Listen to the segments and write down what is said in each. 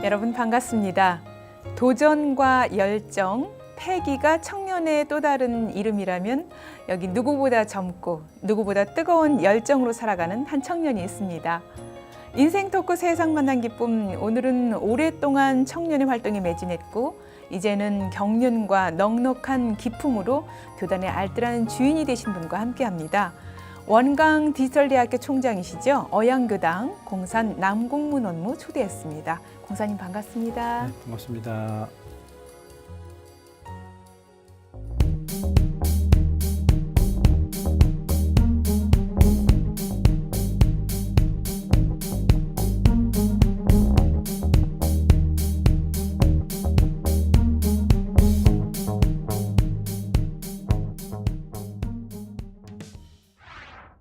여러분 반갑습니다. 도전과 열정, 패기가 청년의 또 다른 이름이라면 여기 누구보다 젊고 누구보다 뜨거운 열정으로 살아가는 한 청년이 있습니다. 인생 토크 세상 만난 기쁨, 오늘은 오랫동안 청년의 활동에 매진했고 이제는 경륜과 넉넉한 기품으로 교단의 알뜰한 주인이 되신 분과 함께합니다. 원광 디지털대학교 총장이시죠. 어양교당 공산 남공문 업무 초대했습니다. 공사님 반갑습니다. 네, 반갑습니다.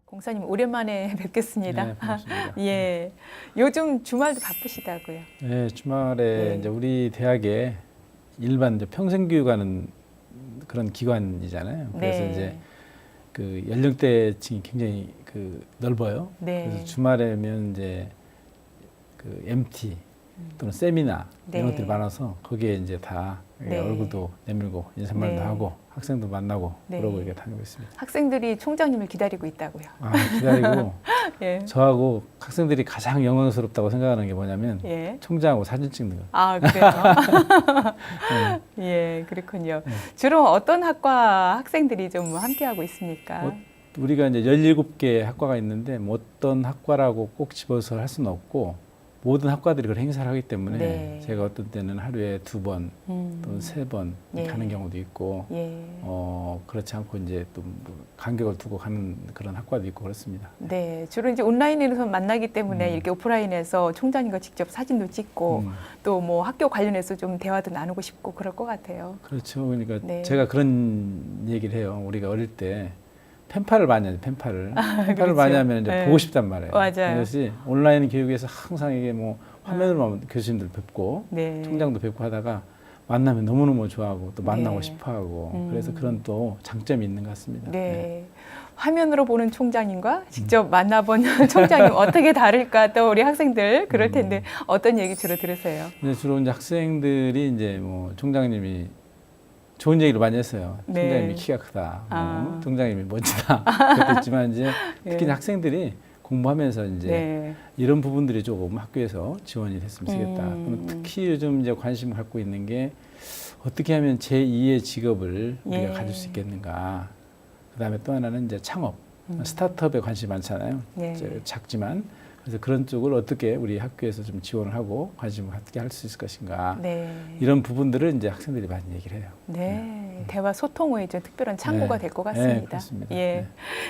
공사님 오랜만에 뵙겠습니다. 네, 반갑습니다. 예, 요즘 주말도 바쁘시다고요. 네, 주말에 이제 우리 대학에 일반 이제 평생교육하는 그런 기관이잖아요. 그래서 네. 이제 그 연령대층이 굉장히 그 넓어요. 네. 그래서 주말에면 이제 그 MT 또는 세미나 네. 이런 것들이 많아서 거기에 이제 다 네. 얼굴도 내밀고 인사말도 네. 하고 학생도 만나고 네. 그러고 이렇게 다니고 있습니다. 학생들이 총장님을 기다리고 있다고요. 아, 기다리고 예. 저하고 학생들이 가장 영광스럽다고 생각하는 게 뭐냐면 예. 총장하고 사진 찍는 거. 아, 그래요? 네. 예, 그렇군요. 네. 주로 어떤 학과 학생들이 좀 함께하고 있습니까? 우리가 이제 17개 학과가 있는데 뭐 어떤 학과라고 꼭 집어서 할 수는 없고 모든 학과들이 그런 행사를 하기 때문에 네. 제가 어떤 때는 하루에 2번 또는 3번 예. 가는 경우도 있고 예. 그렇지 않고 이제 또뭐 간격을 두고 가는 그런 학과도 있고 그렇습니다. 네, 주로 이제 온라인에서 만나기 때문에 이렇게 오프라인에서 총장님과 직접 사진도 찍고 또 뭐 학교 관련해서 좀 대화도 나누고 싶고 그럴 것 같아요. 그렇죠. 그러니까 네. 제가 그런 얘기를 해요. 우리가 어릴 때 펜팔을 많이 하죠. 펜팔을 그렇죠. 많이 하면 이제 네. 보고 싶단 말이에요. 맞아요. 그것이 온라인 교육에서 항상 이게 뭐 화면으로만 교수님들 뵙고 네. 총장도 뵙고 하다가 만나면 너무너무 좋아하고 또 만나고 네. 싶어하고 그래서 그런 또 장점이 있는 것 같습니다. 네. 화면으로 보는 총장님과 직접 만나본 총장님 어떻게 다를까 또 우리 학생들 그럴 텐데 어떤 얘기 주로 들으세요? 근데 주로 이제 학생들이 이제 뭐 총장님이 좋은 얘기를 많이 했어요. 네. 총장님이 키가 크다, 아. 총장님이 멋지다. 그랬지만 이제 특히 네. 학생들이 공부하면서 이제 네. 이런 부분들이 조금 학교에서 지원이 됐으면 좋겠다. 그럼 특히 요즘 이제 관심을 갖고 있는 게 어떻게 하면 제2의 직업을 우리가 예. 가질 수 있겠는가. 그다음에 또 하나는 이제 창업, 스타트업에 관심이 많잖아요. 네. 이제 작지만 그래서 그런 쪽을 어떻게 우리 학교에서 좀 지원을 하고 관심을 갖게 할 수 있을 것인가. 네. 이런 부분들을 이제 학생들이 많이 얘기를 해요. 네, 대화 소통의 좀 특별한 창구가 네. 될 것 네, 같습니다. 그렇습니다. 예, 네.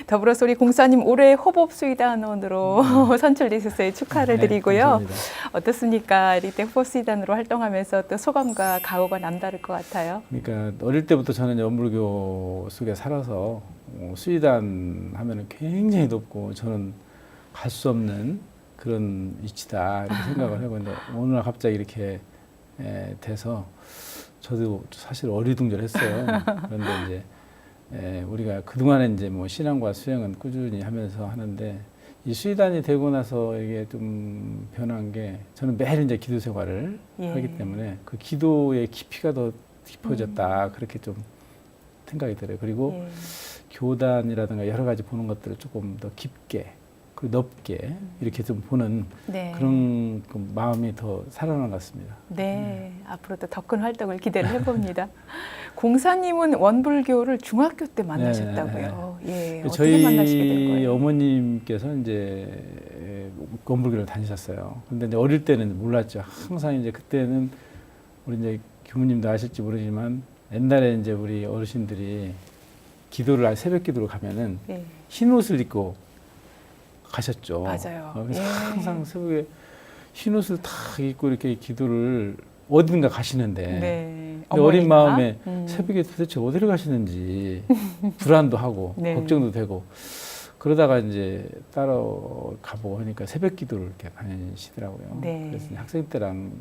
더불어서 우리 공사님 올해 호법 수의단원으로 선출되셨어요. 축하를 네, 드리고요. 감사합니다. 어떻습니까? 이때 호법 수의단으로 활동하면서 또 소감과 각오가 남다를 것 같아요. 그러니까 어릴 때부터 저는 연불교 속에 살아서 수의단 하면은 굉장히 높고 저는 갈 수 없는 그런 위치다 이렇게 생각을 하고 있는데 어느 날 갑자기 이렇게 돼서 저도 사실 어리둥절했어요. 그런데 이제 우리가 그동안에 이제 뭐 신앙과 수행은 꾸준히 하면서 하는데 이 수의단이 되고 나서 이게 좀 변한 게 저는 매일 이제 기도 생활을 예. 하기 때문에 그 기도의 깊이가 더 깊어졌다 그렇게 좀 생각이 들어요. 그리고 예. 교단이라든가 여러 가지 보는 것들을 조금 더 깊게 그리고 넓게 이렇게 좀 보는 네. 그런 그 마음이 더 살아난 것 같습니다. 네, 앞으로도 더 큰 활동을 기대를 해봅니다. 공사님은 원불교를 중학교 때 만나셨다고요. 예, 어떻게 만나시게 된 저희 거예요? 어머님께서 이제 원불교를 다니셨어요. 근데 이제 어릴 때는 몰랐죠. 항상 이제 그때는 우리 이제 교무님도 아실지 모르지만 옛날에 이제 우리 어르신들이 기도를 새벽 기도를 가면은 예. 흰 옷을 입고 가셨죠. 맞아요. 그래서 예. 항상 새벽에 흰 옷을 다 입고 이렇게 기도를 어딘가 가시는데 네. 근데 어린 어머니가? 마음에 새벽에 도대체 어디를 가시는지 불안도 하고 네. 걱정도 되고 그러다가 이제 따로 가보고 하니까 새벽 기도를 이렇게 다니시더라고요. 네. 그래서 학생 때랑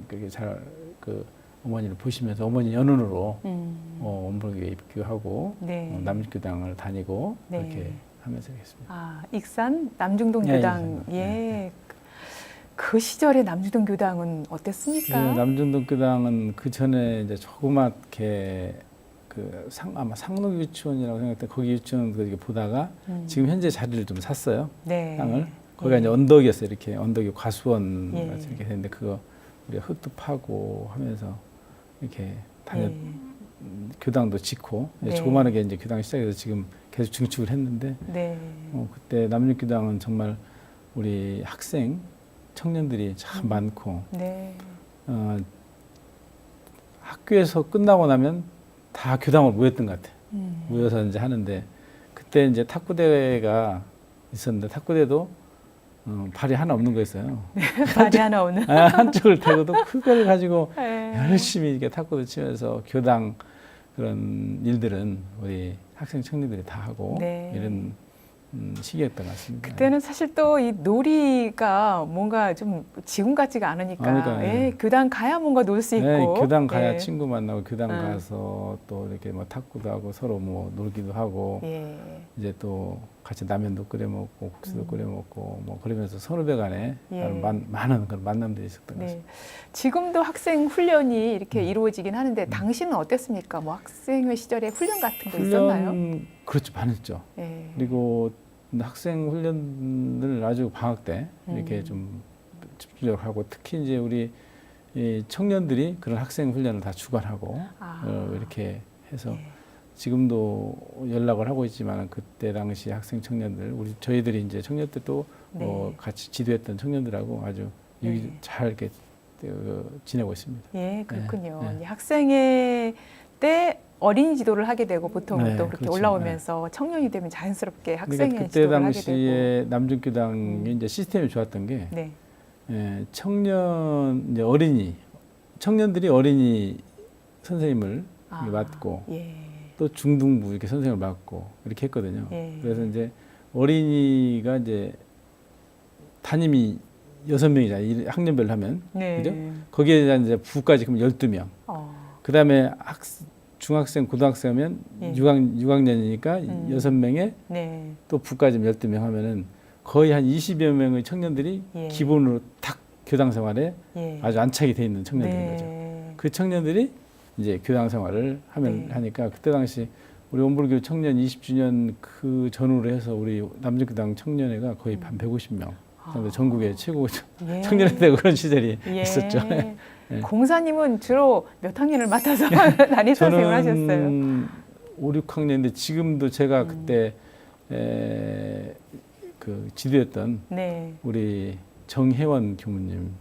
그게 잘 그 어머니를 보시면서 어머니 연운으로 원불교에 입교하고 네. 남교당을 다니고 네. 그렇게 하면서 했습니다. 아, 익산 남중동 예, 교당. 익산. 예. 그 시절의 남주동 교당은 어땠습니까? 네, 남중동 교당은 그 전에 이제 조그맣게 아마 상록 유치원이라고 생각했는데 거기 유치원 그렇게 보다가 지금 현재 자리를 좀 샀어요. 네. 땅을. 거기가 이제 언덕이었어요. 이렇게 언덕이 과수원 예. 같이 이렇게 됐는데 그거 우리가 흙도 파고 하면서 이렇게 다녔. 네. 교당도 짓고 네. 조그마하게 이제 교당 시작해서 지금 계속 증축을 했는데 네. 그때 남육교당은 정말 우리 학생 청년들이 참 많고 네. 학교에서 끝나고 나면 다 교당으로 모였던 것 같아요. 모여서 이제 하는데 그때 이제 탁구 대회가 있었는데 탁구 대회도 발이 하나 없는 거였어요. 발이 하나 오는. 한쪽을 대고도 그걸 가지고 네. 열심히 이렇게 탁구도 치면서 교당 그런 일들은 우리 학생 청년들이 다 하고 네. 이런 시기였던 것 같습니다. 그때는 사실 또 이 놀이가 뭔가 좀 지금 같지가 않으니까 그러니까요. 예, 교당 가야 뭔가 놀 수 있고 네, 교당 가야 예. 친구 만나고 교당 가서 또 이렇게 뭐 탁구도 하고 서로 뭐 놀기도 하고 예. 이제 또 같이 라면도 끓여 먹고 국수도 끓여 먹고 뭐 그러면서 선후배 간에 예. 많은 그런 만남들이 있었던 것 네. 같습니다. 지금도 학생 훈련이 이렇게 이루어지긴 하는데 당시는 어땠습니까? 뭐 학생회 시절에 훈련 같은 거 있었나요? 그렇죠, 많았죠. 예. 그리고 학생 훈련을 아주 방학 때 이렇게 좀 집중적으로 하고 특히 이제 우리 이 청년들이 그런 학생 훈련을 다 주관하고 이렇게 해서 예. 지금도 연락을 하고 있지만 그때 당시 학생 청년들 저희들이 이제 청년 때도 네. 같이 지도했던 청년들하고 아주 네. 잘 이렇게 지내고 있습니다. 예, 그렇군요. 네. 이제 학생회 때 어린이 지도를 하게 되고 보통은 네, 또 그렇게 그렇죠. 올라오면서 청년이 되면 자연스럽게 학생회 그러니까 그때 지도를 하게 되고. 당시에 남중교당이 이제 시스템이 좋았던 게 네. 청년 이제 청년들이 어린이 선생님을 맡고 예. 또 중등부 이렇게 선생님을 맡고 이렇게 했거든요. 예. 그래서 이제 어린이가 이제 담임이 6명이잖아요. 학년별로 하면. 네. 그죠? 거기에 이제 부까지 그럼 12명. 그다음에 중학생, 고등학생 하면 예. 6학년이니까 6명에 네. 또 부까지 12명 하면은 거의 한 20여 명의 청년들이 예. 기본으로 탁 교당 생활에 예. 아주 안착이 돼 있는 청년들인 네. 거죠. 그 청년들이 이제 교당 생활을 네. 하니까 그때 당시 우리 원불교 청년 20주년 그 전후로 해서 우리 남중교당 청년회가 거의 한 150명 정도 전국의 최고 예. 청년회 되고 그런 시절이 예. 있었죠. 네. 공사님은 주로 몇 학년을 맡아서 담임 선생님을 하셨어요? 저는 5, 6학년인데 지금도 제가 그때 그 지도했던 네. 우리 정혜원 교무님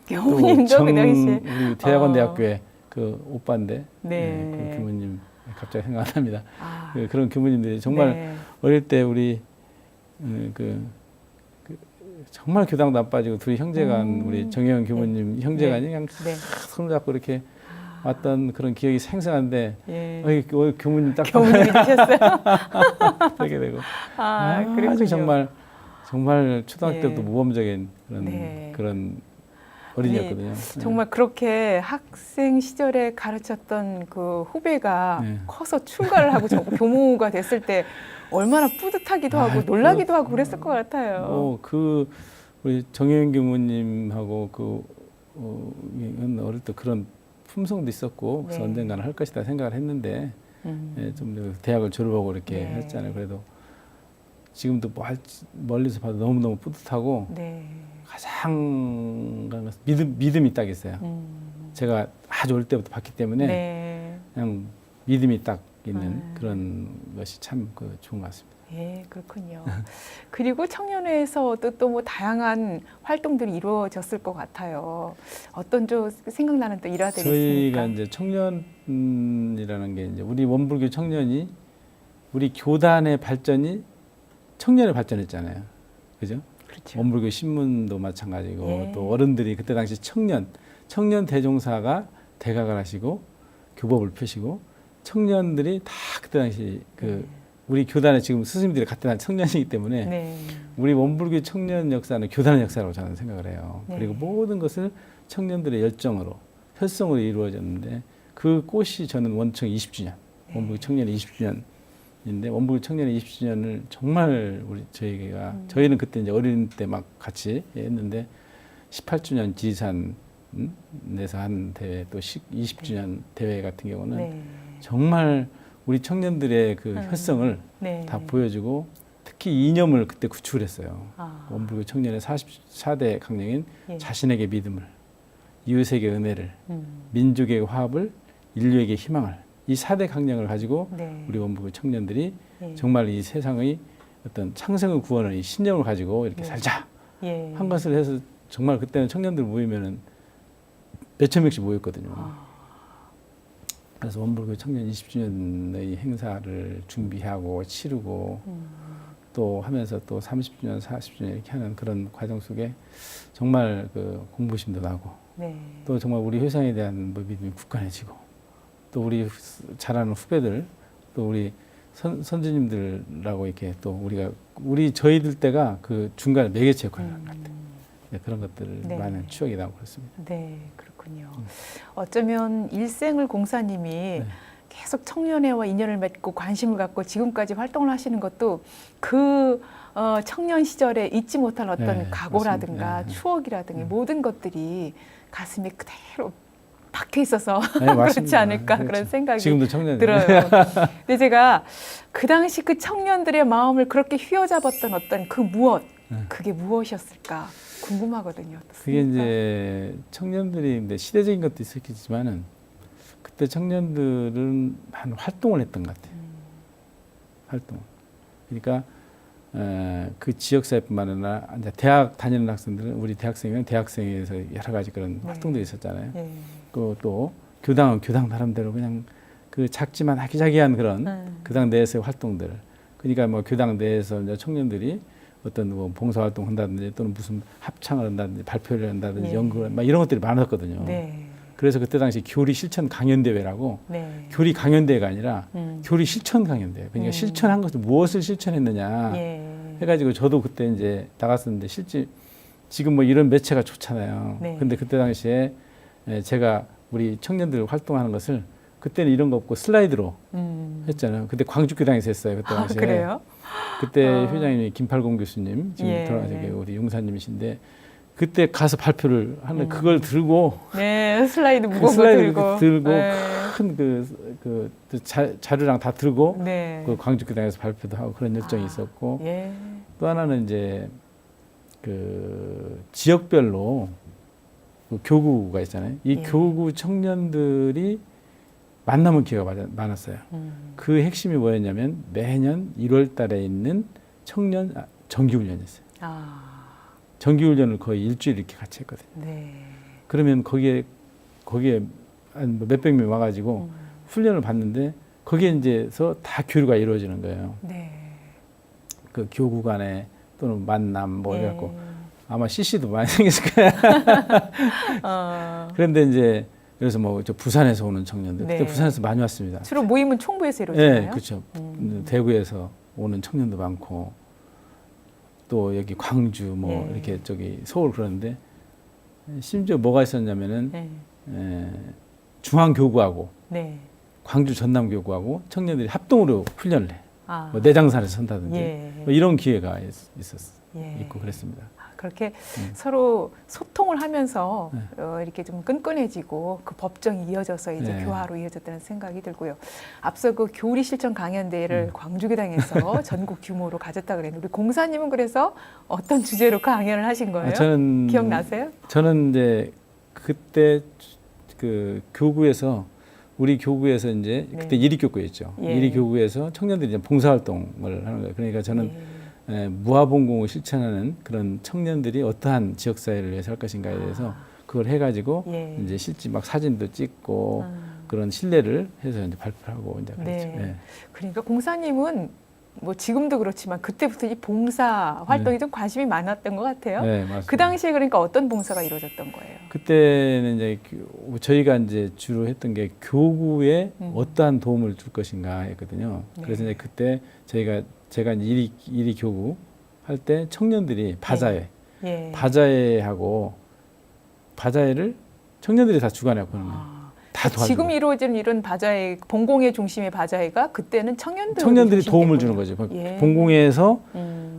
또 교무님도 그 당시에 우리 대학원대학교의 그 오빠인데 네. 그 교무님 갑자기 생각 안 납니다. 그런 교무님들이 정말 네. 어릴 때 우리 정말 교당도 안 빠지고 둘이 형제간 우리 정혜원 교무님 형제간이 그냥 손잡고 이렇게 왔던 그런 기억이 생생한데 예. 교무님 딱 교무님이 되셨어요? 되게 되고 그렇군요. 아주 정말 초등학교 때부터 예. 모범적인 네. 그런 어린이였거든요. 정말 그렇게 학생 시절에 가르쳤던 그 후배가 네. 커서 출가를 하고 교무가 됐을 때 얼마나 뿌듯하기도 하고 놀라기도 하고 그랬을 것 같아요. 우리 정혜연 교무님하고 어릴 때 그런 품성도 있었고 그래서 언젠가는 할 것이다 생각을 했는데 좀 대학을 졸업하고 이렇게 했잖아요. 그래도 지금도 멀리서 봐도 너무너무 뿌듯하고 가장 믿음이 딱 있어요. 제가 아주 어릴 때부터 봤기 때문에 그냥 믿음이 딱 있는 그런 것이 참 좋은 것 같습니다. 예, 그렇군요. 그리고 청년회에서도 또 뭐 다양한 활동들이 이루어졌을 것 같아요. 어떤 좀 생각나는 또 일화들이 있습니까? 저희가 이제 청년이라는 게 이제 우리 원불교 청년이 우리 교단의 발전이 청년의 발전했잖아요. 그죠? 그렇죠. 원불교 신문도 마찬가지고 또 어른들이 그때 당시 청년 대종사가 대각을 하시고 교법을 펴시고 청년들이 다 그때 당시 우리 교단의 지금 스승님들이 같은 청년이기 때문에 우리 원불교 청년 역사는 교단의 역사라고 저는 생각을 해요. 그리고 모든 것을 청년들의 열정으로 혈성으로 이루어졌는데 그 꽃이 저는 원청 20주년, 원불교 청년 20주년인데 원불교 청년 20주년을 정말 저희는 그때 이제 어린 때 막 같이 했는데 18주년 지리산 내서 한 대회 또 20주년 대회 같은 경우는 네. 정말 우리 청년들의 그 혈성을 네. 다 보여주고 특히 이념을 그때 구축을 했어요. 아. 원불교 청년의 44대 강령인 예. 자신에게 믿음을, 이웃에게 은혜를, 음. 민족의 화합을, 인류에게 희망을, 이 4대 강령을 가지고 네. 우리 원불교 청년들이 예. 정말 이 세상의 어떤 창생을 구하는 이 신념을 가지고 이렇게 네. 살자 예. 한 것을 해서 정말 그때는 청년들 모이면은 몇천 명씩 모였거든요. 아. 그래서 원불교 청년 20주년의 행사를 준비하고 치르고 또 하면서 또 30주년, 40주년 이렇게 하는 그런 과정 속에 정말 그 공부심도 나고 네. 또 정말 우리 회상에 대한 뭐 믿음이 굳건해지고 또 우리 잘하는 후배들 또 우리 선주님들하고 이렇게 또 저희들 때가 그 중간에 매개체 역할을 한 것 같아요. 네, 그런 것들 네. 많은 추억이 나고 그렇습니다. 네, 그렇군요. 어쩌면 일생을 공사님이 네. 계속 청년회와 인연을 맺고 관심을 갖고 지금까지 활동을 하시는 것도 그 청년 시절에 잊지 못할 어떤 네, 각오라든가 맞습니다. 네. 추억이라든가 모든 것들이 가슴에 그대로 박혀 있어서 네, 그렇지 맞습니다. 않을까 그렇죠. 그런 생각이 지금도 청년이에요. 들어요. 근데 제가 그 당시 그 청년들의 마음을 그렇게 휘어잡았던 어떤 그 무엇, 네. 그게 무엇이었을까 궁금하거든요. 그게 어떻습니까? 이제 청년들이 근데 시대적인 것도 있었겠지만은 그때 청년들은 많은 활동을 했던 것 같아요. 활동. 그러니까 그 지역사회뿐만 아니라 이제 대학 다니는 학생들은 우리 대학생이면 대학생에서 여러 가지 그런 네. 활동들이 있었잖아요. 네. 또 교당은 교당 나름대로 그냥 그 작지만 아기자기한 그런 교당 내에서의 활동들. 그러니까 뭐 교당 내에서 이제 청년들이 어떤 뭐 봉사활동 한다든지 또는 무슨 합창을 한다든지 발표를 한다든지 네. 연구를 막 이런 것들이 많았거든요. 네. 그래서 그때 당시 교리 실천 강연대회라고 네. 교리 강연대회가 아니라 교리 실천 강연대회. 그러니까 음. 실천한 것을 무엇을 실천했느냐 예. 해가지고 저도 그때 이제 나갔었는데 실제 지금 뭐 이런 매체가 좋잖아요. 네. 근데 그때 당시에 제가 우리 청년들 활동하는 것을 그때는 이런 거 없고 슬라이드로 했잖아요. 그때 광주교당에서 했어요. 그때 아, 당시에. 그래요? 그때 회장님이 김팔공 교수님 지금 예. 돌아가신 우리 용사님이신데 그때 가서 발표를 하는 그걸 들고 네, 슬라이드 그 무거운 거 슬라이드 들고. 큰 그 자료랑 다 들고 네. 그 광주교당에서 발표도 하고 그런 열정이 있었고 예. 또 하나는 이제 그 지역별로 그 교구가 있잖아요. 이 예. 교구 청년들이 만나는 기회가 많았어요. 그 핵심이 뭐였냐면 매년 1월 달에 있는 청년 정기훈련이었어요. 아, 정기훈련을 거의 일주일 이렇게 같이 했거든요. 네. 그러면 거기에 한 몇백 명 와가지고 훈련을 받는데 거기에 이제서 다 교류가 이루어지는 거예요. 네. 그 교구 간에 또는 만남 뭐 예. 이래갖고 아마 CC도 많이 생겼을 거예요. 그런데 이제 그래서 뭐 저 부산에서 오는 청년들 네. 그때 부산에서 많이 왔습니다. 주로 모임은 총부에서 이루어지나요? 네, 그렇죠. 대구에서 오는 청년도 많고 또 여기 광주 뭐 예. 이렇게 저기 서울 그러는데 심지어 뭐가 있었냐면은 네. 중앙교구하고 네. 광주 전남교구하고 청년들이 합동으로 훈련을 해. 아. 뭐 내장산을 선다든지 예. 뭐 이런 기회가 예. 있고 그랬습니다. 그렇게 서로 소통을 하면서 네. 이렇게 좀 끈끈해지고 그 법정이 이어져서 이제 네. 교화로 이어졌다는 생각이 들고요. 앞서 그 교리 실천 강연대회를 광주교당에서 전국 규모로 가졌다 그랬는데 우리 공사님은 그래서 어떤 주제로 강연을 하신 거예요? 저는 기억나세요? 저는 이제 그때 그 교구에서 우리 교구에서 이제 네. 그때 이리교구였죠. 예. 이리교구에서 청년들이 이제 봉사활동을 하는 거예요. 그러니까 저는 무아봉공을 실천하는 그런 청년들이 어떠한 지역사회를 위해서 할 것인가에 대해서 그걸 해가지고 예. 이제 실제 막 사진도 찍고 그런 신뢰를 해서 이제 발표하고 이제 그랬죠. 네. 예. 그러니까 공사님은 뭐 지금도 그렇지만 그때부터 이 봉사 활동이 좀 관심이 많았던 것 같아요. 네, 맞습니다. 그 당시에 그러니까 어떤 봉사가 이루어졌던 거예요? 그때는 이제 저희가 이제 주로 했던 게 교구에 어떠한 도움을 줄 것인가 했거든요. 네. 그래서 이제 그때 제가 이제 이리 교구 할 때 청년들이 바자회, 예. 바자회하고 바자회를 청년들이 다 주관하고 그러는 거예요. 다 도와주고. 지금 이루어지는 이런 바자회, 봉공회 중심의 바자회가 그때는 청년들이 도움을 주는 거죠. 예. 봉공회에서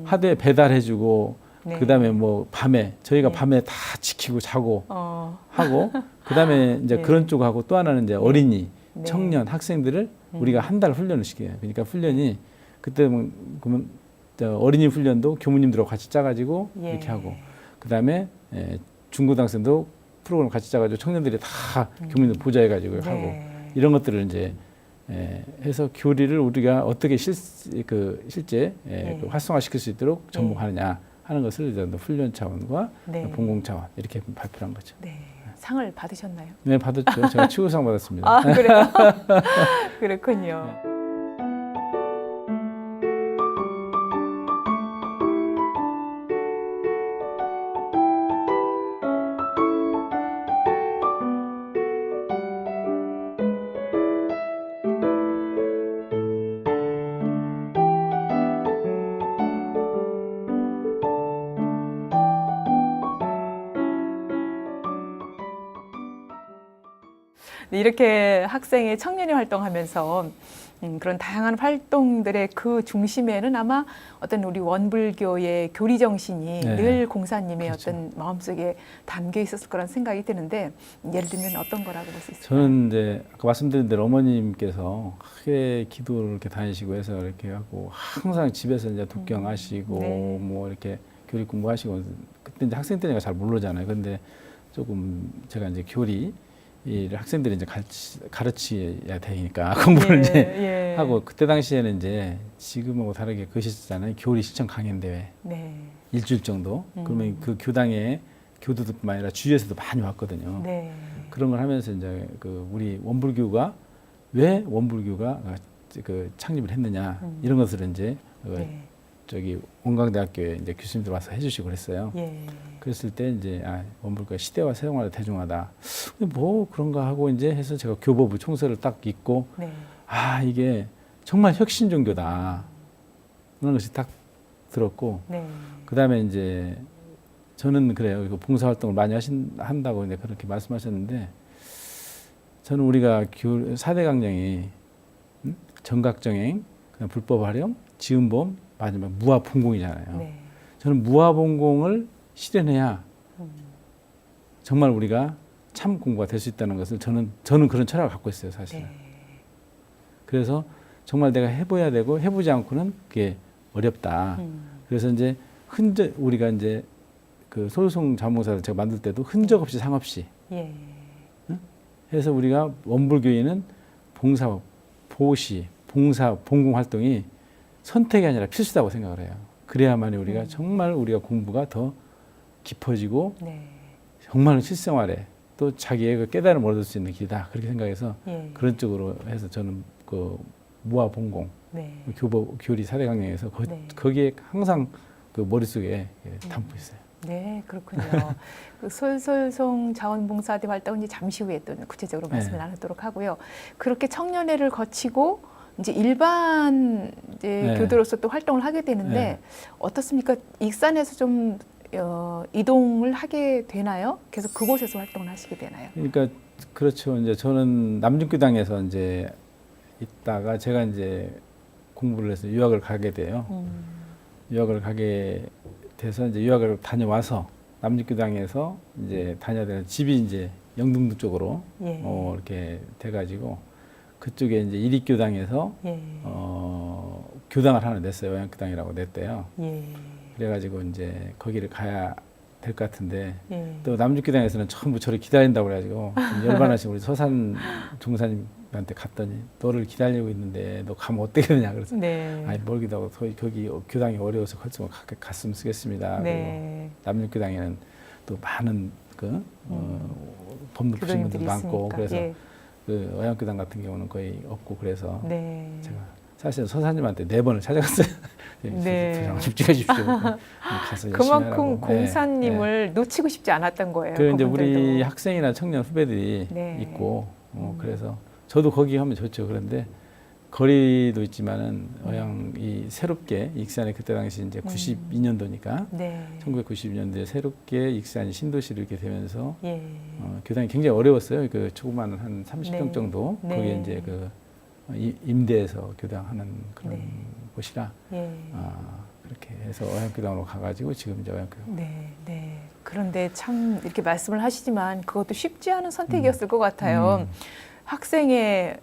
하되 배달해주고 네. 그다음에 뭐 밤에 저희가 네. 밤에 다 지키고 자고 어. 하고 그다음에 이제 네. 그런 쪽하고 또 하나는 이제 어린이, 네. 청년, 학생들을 우리가 한 달 훈련을 시켜요. 그러니까 훈련이 그때 그러면 어린이 훈련도 교무님들하고 같이 짜가지고 예. 이렇게 하고 그다음에 중고등학생도 프로그램 같이 짜가지고 청년들이 다 교무님들 보좌해가지고 하고 네. 이런 것들을 이제 해서 교리를 우리가 어떻게 실제 그 활성화시킬 수 있도록 전공하느냐 하는 것을 이제 훈련 차원과 네. 본공 차원 이렇게 발표한 거죠. 네. 상을 받으셨나요? 네, 받았죠. 제가 최우상 받았습니다. 아, 그래요? 그렇군요. 네, 이렇게 학생의 청년이 활동하면서 그런 다양한 활동들의 그 중심에는 아마 어떤 우리 원불교의 교리 정신이 네. 늘 공사님의 그렇죠. 어떤 마음속에 담겨 있었을 거란 생각이 드는데 예를 들면 어떤 거라고 볼 수 있을까요? 저는 이제 아까 말씀드린 대로 어머님께서 크게 기도를 이렇게 다니시고 해서 이렇게 하고 항상 집에서 이제 독경하시고 네. 뭐 이렇게 교리 공부하시고 그때 이제 학생 때니까 잘 모르잖아요. 근데 조금 제가 이제 교리 이 학생들이 이제 가르쳐야 되니까 공부를 이제 하고 그때 당시에는 이제 지금하고 다르게 그것이잖아요. 교리 실천 강연 대회 네. 일주일 정도. 그러면 그 교당에 교도들뿐만 아니라 주위에서도 많이 왔거든요. 네. 그런 걸 하면서 이제 그 우리 원불교가 왜 원불교가 그 창립을 했느냐 이런 것을 이제 네. 저기 원광대학교에 이제 교수님들 와서 해주시고 그랬어요. 예. 그랬을 때 이제 원불교가 시대와 세상화를 대중하다. 근데 뭐 그런가 하고 이제 해서 제가 교법부 총서를 딱 읽고 네. 이게 정말 혁신 종교다. 그런 것이 딱 들었고 네. 그다음에 이제 저는 그래요. 이거 봉사활동을 많이 한다고 이제 그렇게 말씀하셨는데 저는 우리가 4대 강령이 정각정행, 그다음 불법 활용, 지음보험, 마지막 무아봉공이잖아요. 네. 저는 무아봉공을 실현해야 정말 우리가 참 공부가 될 수 있다는 것을 저는 그런 철학을 갖고 있어요, 사실은. 네. 그래서 정말 내가 해봐야 되고 해보지 않고는 그게 어렵다. 그래서 이제 우리가 이제 그 소유성 자원봉사를 제가 만들 때도 흔적 없이 상없이 예. 해서 우리가 원불교인은 봉사, 보시, 봉사, 봉공 활동이 선택이 아니라 필수다고 생각을 해요. 그래야만 우리가 정말 우리가 공부가 더 깊어지고 네. 정말 실생활에 또 자기의 그 깨달음을 얻을 수 있는 길이다. 그렇게 생각해서 예. 그런 쪽으로 해서 저는 그 무아봉공, 네. 교리 4대 강령에서 네. 거기에 항상 그 머릿속에 담고 있어요. 네, 그렇군요. 그 솔솔송 자원봉사대 활동은 이제 잠시 후에 또 구체적으로 말씀을 나누도록 하고요. 그렇게 청년회를 거치고 이제 일반 이제 교도로서 또 활동을 하게 되는데 어떻습니까? 익산에서 좀 이동을 하게 되나요? 계속 그곳에서 활동을 하시게 되나요? 그러니까 그렇죠. 이제 저는 남중교당에서 이제 있다가 제가 이제 공부를 해서 유학을 가게 돼요. 유학을 가게 돼서 이제 유학을 다녀와서 남중교당에서 이제 다녀야 되는 집이 이제 영등도 쪽으로 이렇게 돼가지고 그쪽에 이제 이립교당에서 교당을 하나 냈어요. 영양교당이라고 냈대요. 그래가지고 이제 거기를 가야 될 것 같은데 또 남중교당에서는 전부 저를 기다린다고 그래가지고 좀 열반하신 우리 서산 종사님한테 갔더니 너를 기다리고 있는데 너 가면 어떻게 되냐 그래서 아니 멀기도 하고 거기 교당이 어려워서 걸좀 갔으면 쓰겠습니다. 네. 그리고 남중교당에는 또 많은 그 법률 부신 분들 많고 그래서 그 어양교당 같은 경우는 거의 없고 그래서 제가 사실 서사님한테 4번을 찾아갔어요. 좀 찍어주십시오. 가서 그만큼 공사님을 놓치고 싶지 않았던 거예요. 그 이제 우리 학생이나 청년 후배들이 있고 그래서 저도 거기 하면 좋죠. 그런데 거리도 있지만은 어양이 새롭게 익산이 그때 당시 이제 92년도니까 1992년도에 새롭게 익산이 신도시로 이렇게 되면서 교당이 굉장히 어려웠어요. 그 조그마한 한 30평 정도 거기에 이제 그 임대해서 교당하는 그런 곳이라 그렇게 해서 어양교당으로 가가지고 지금 이제 어양교당. 네, 네. 그런데 참 이렇게 말씀을 하시지만 그것도 쉽지 않은 선택이었을 것 같아요. 학생의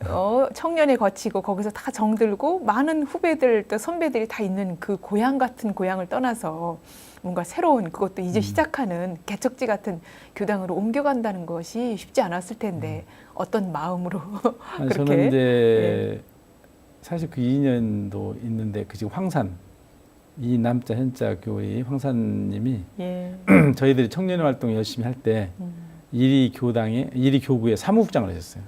청년에 거치고 거기서 다 정들고 많은 후배들 또 선배들이 다 있는 그 고향 같은 고향을 떠나서 뭔가 새로운 그것도 이제 시작하는 개척지 같은 교당으로 옮겨간다는 것이 쉽지 않았을 텐데 어떤 마음으로 아니, 그렇게 저는 이제 사실 그 2년도 있는데 그 지금 황산 이 남자 현자 교회 황산님이 예. 저희들이 청년 활동 열심히 할 때 이리 교구에 사무국장을 하셨어요.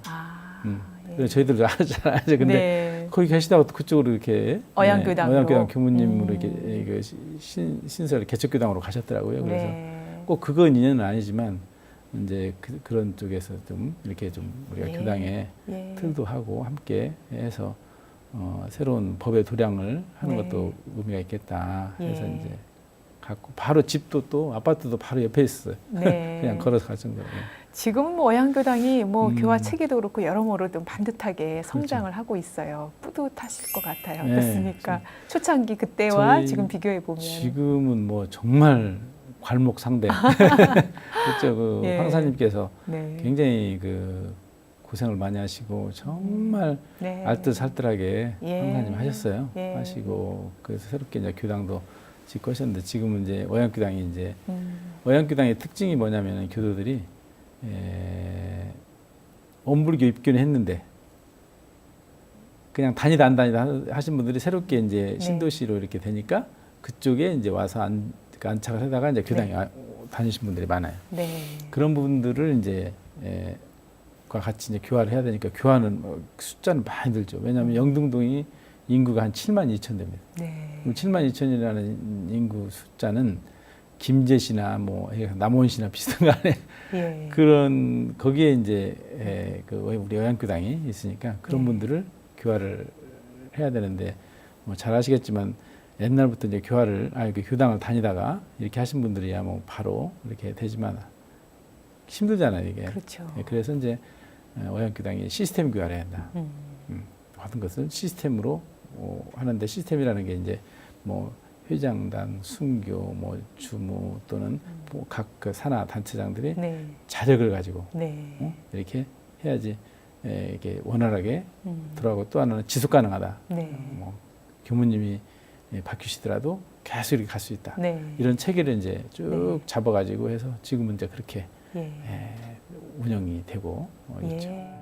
예. 그래서 저희들도 잘 알죠. 근데 네. 거기 계시다가 그쪽으로 이렇게 어양교당으로. 어양교당 교무님으로 이렇게 신설 개척교당으로 가셨더라고요. 그래서 네. 꼭 그건 인연은 아니지만 이제 그런 쪽에서 좀 이렇게 좀 우리가 예. 교당의 예. 틀도 하고 함께 해서 새로운 법의 도량을 하는 네. 것도 의미가 있겠다 해서 예. 이제 갖고 바로 집도 또 아파트도 바로 옆에 있어요. 네. 그냥 걸어서 갈 정도로. 지금은 뭐 어양교당이 뭐 교화 체계도 그렇고 여러모로 좀 반듯하게 성장을 하고 있어요. 뿌듯하실 것 같아요. 네, 어떻습니까? 초창기 그때와 저희 지금 비교해 보면. 지금은 뭐 정말 괄목상대. 그렇죠. 그 예. 황사님께서 네. 굉장히 그 고생을 많이 하시고 정말 네. 알뜰살뜰하게 예. 황사님 하셨어요. 예. 하시고 그래서 새롭게 이제 교당도 짓고 하셨는데 지금은 이제 어양교당이 이제 음. 어양교당의 특징이 뭐냐면 교도들이 원불교 입교는 했는데 그냥 다니다 안 다니다 하신 분들이 새롭게 이제 네. 신도시로 이렇게 되니까 그쪽에 이제 와서 안착을 하다가 이제 교당에 다니신 분들이 많아요. 네. 그런 부분들을 이제 과 같이 이제 교화를 해야 되니까 교화는 숫자는 많이 들죠. 왜냐하면 영등동이 인구가 한 7만 2천 됩니다. 네. 그럼 7만 2천이라는 인구 숫자는 김제시나 뭐 남원시나 비슷한 거 안에 예. 그런 거기에 이제 그 우리 어양교당이 있으니까 그런 네. 분들을 교화를 해야 되는데 뭐 잘 아시겠지만 옛날부터 이제 그 교당을 다니다가 이렇게 하신 분들이야 뭐 바로 이렇게 되지만 힘들잖아요 이게. 그렇죠. 그래서 이제 어양교당이 시스템 교화를 해야 한다. 하던 것을 시스템으로 하는데 시스템이라는 게 이제 뭐 회장단, 순교, 뭐 주무 또는 뭐 각 그 산하 단체장들이 네. 자력을 가지고 네. 이렇게 해야지 이게 원활하게 음. 들어가고 또 하나는 지속 가능하다. 네. 뭐 교무님이 바뀌시더라도 계속 이렇게 갈 수 있다. 네. 이런 체계를 이제 쭉 네. 잡아가지고 해서 지금은 이제 그렇게 예. 운영이 되고 있죠. 예.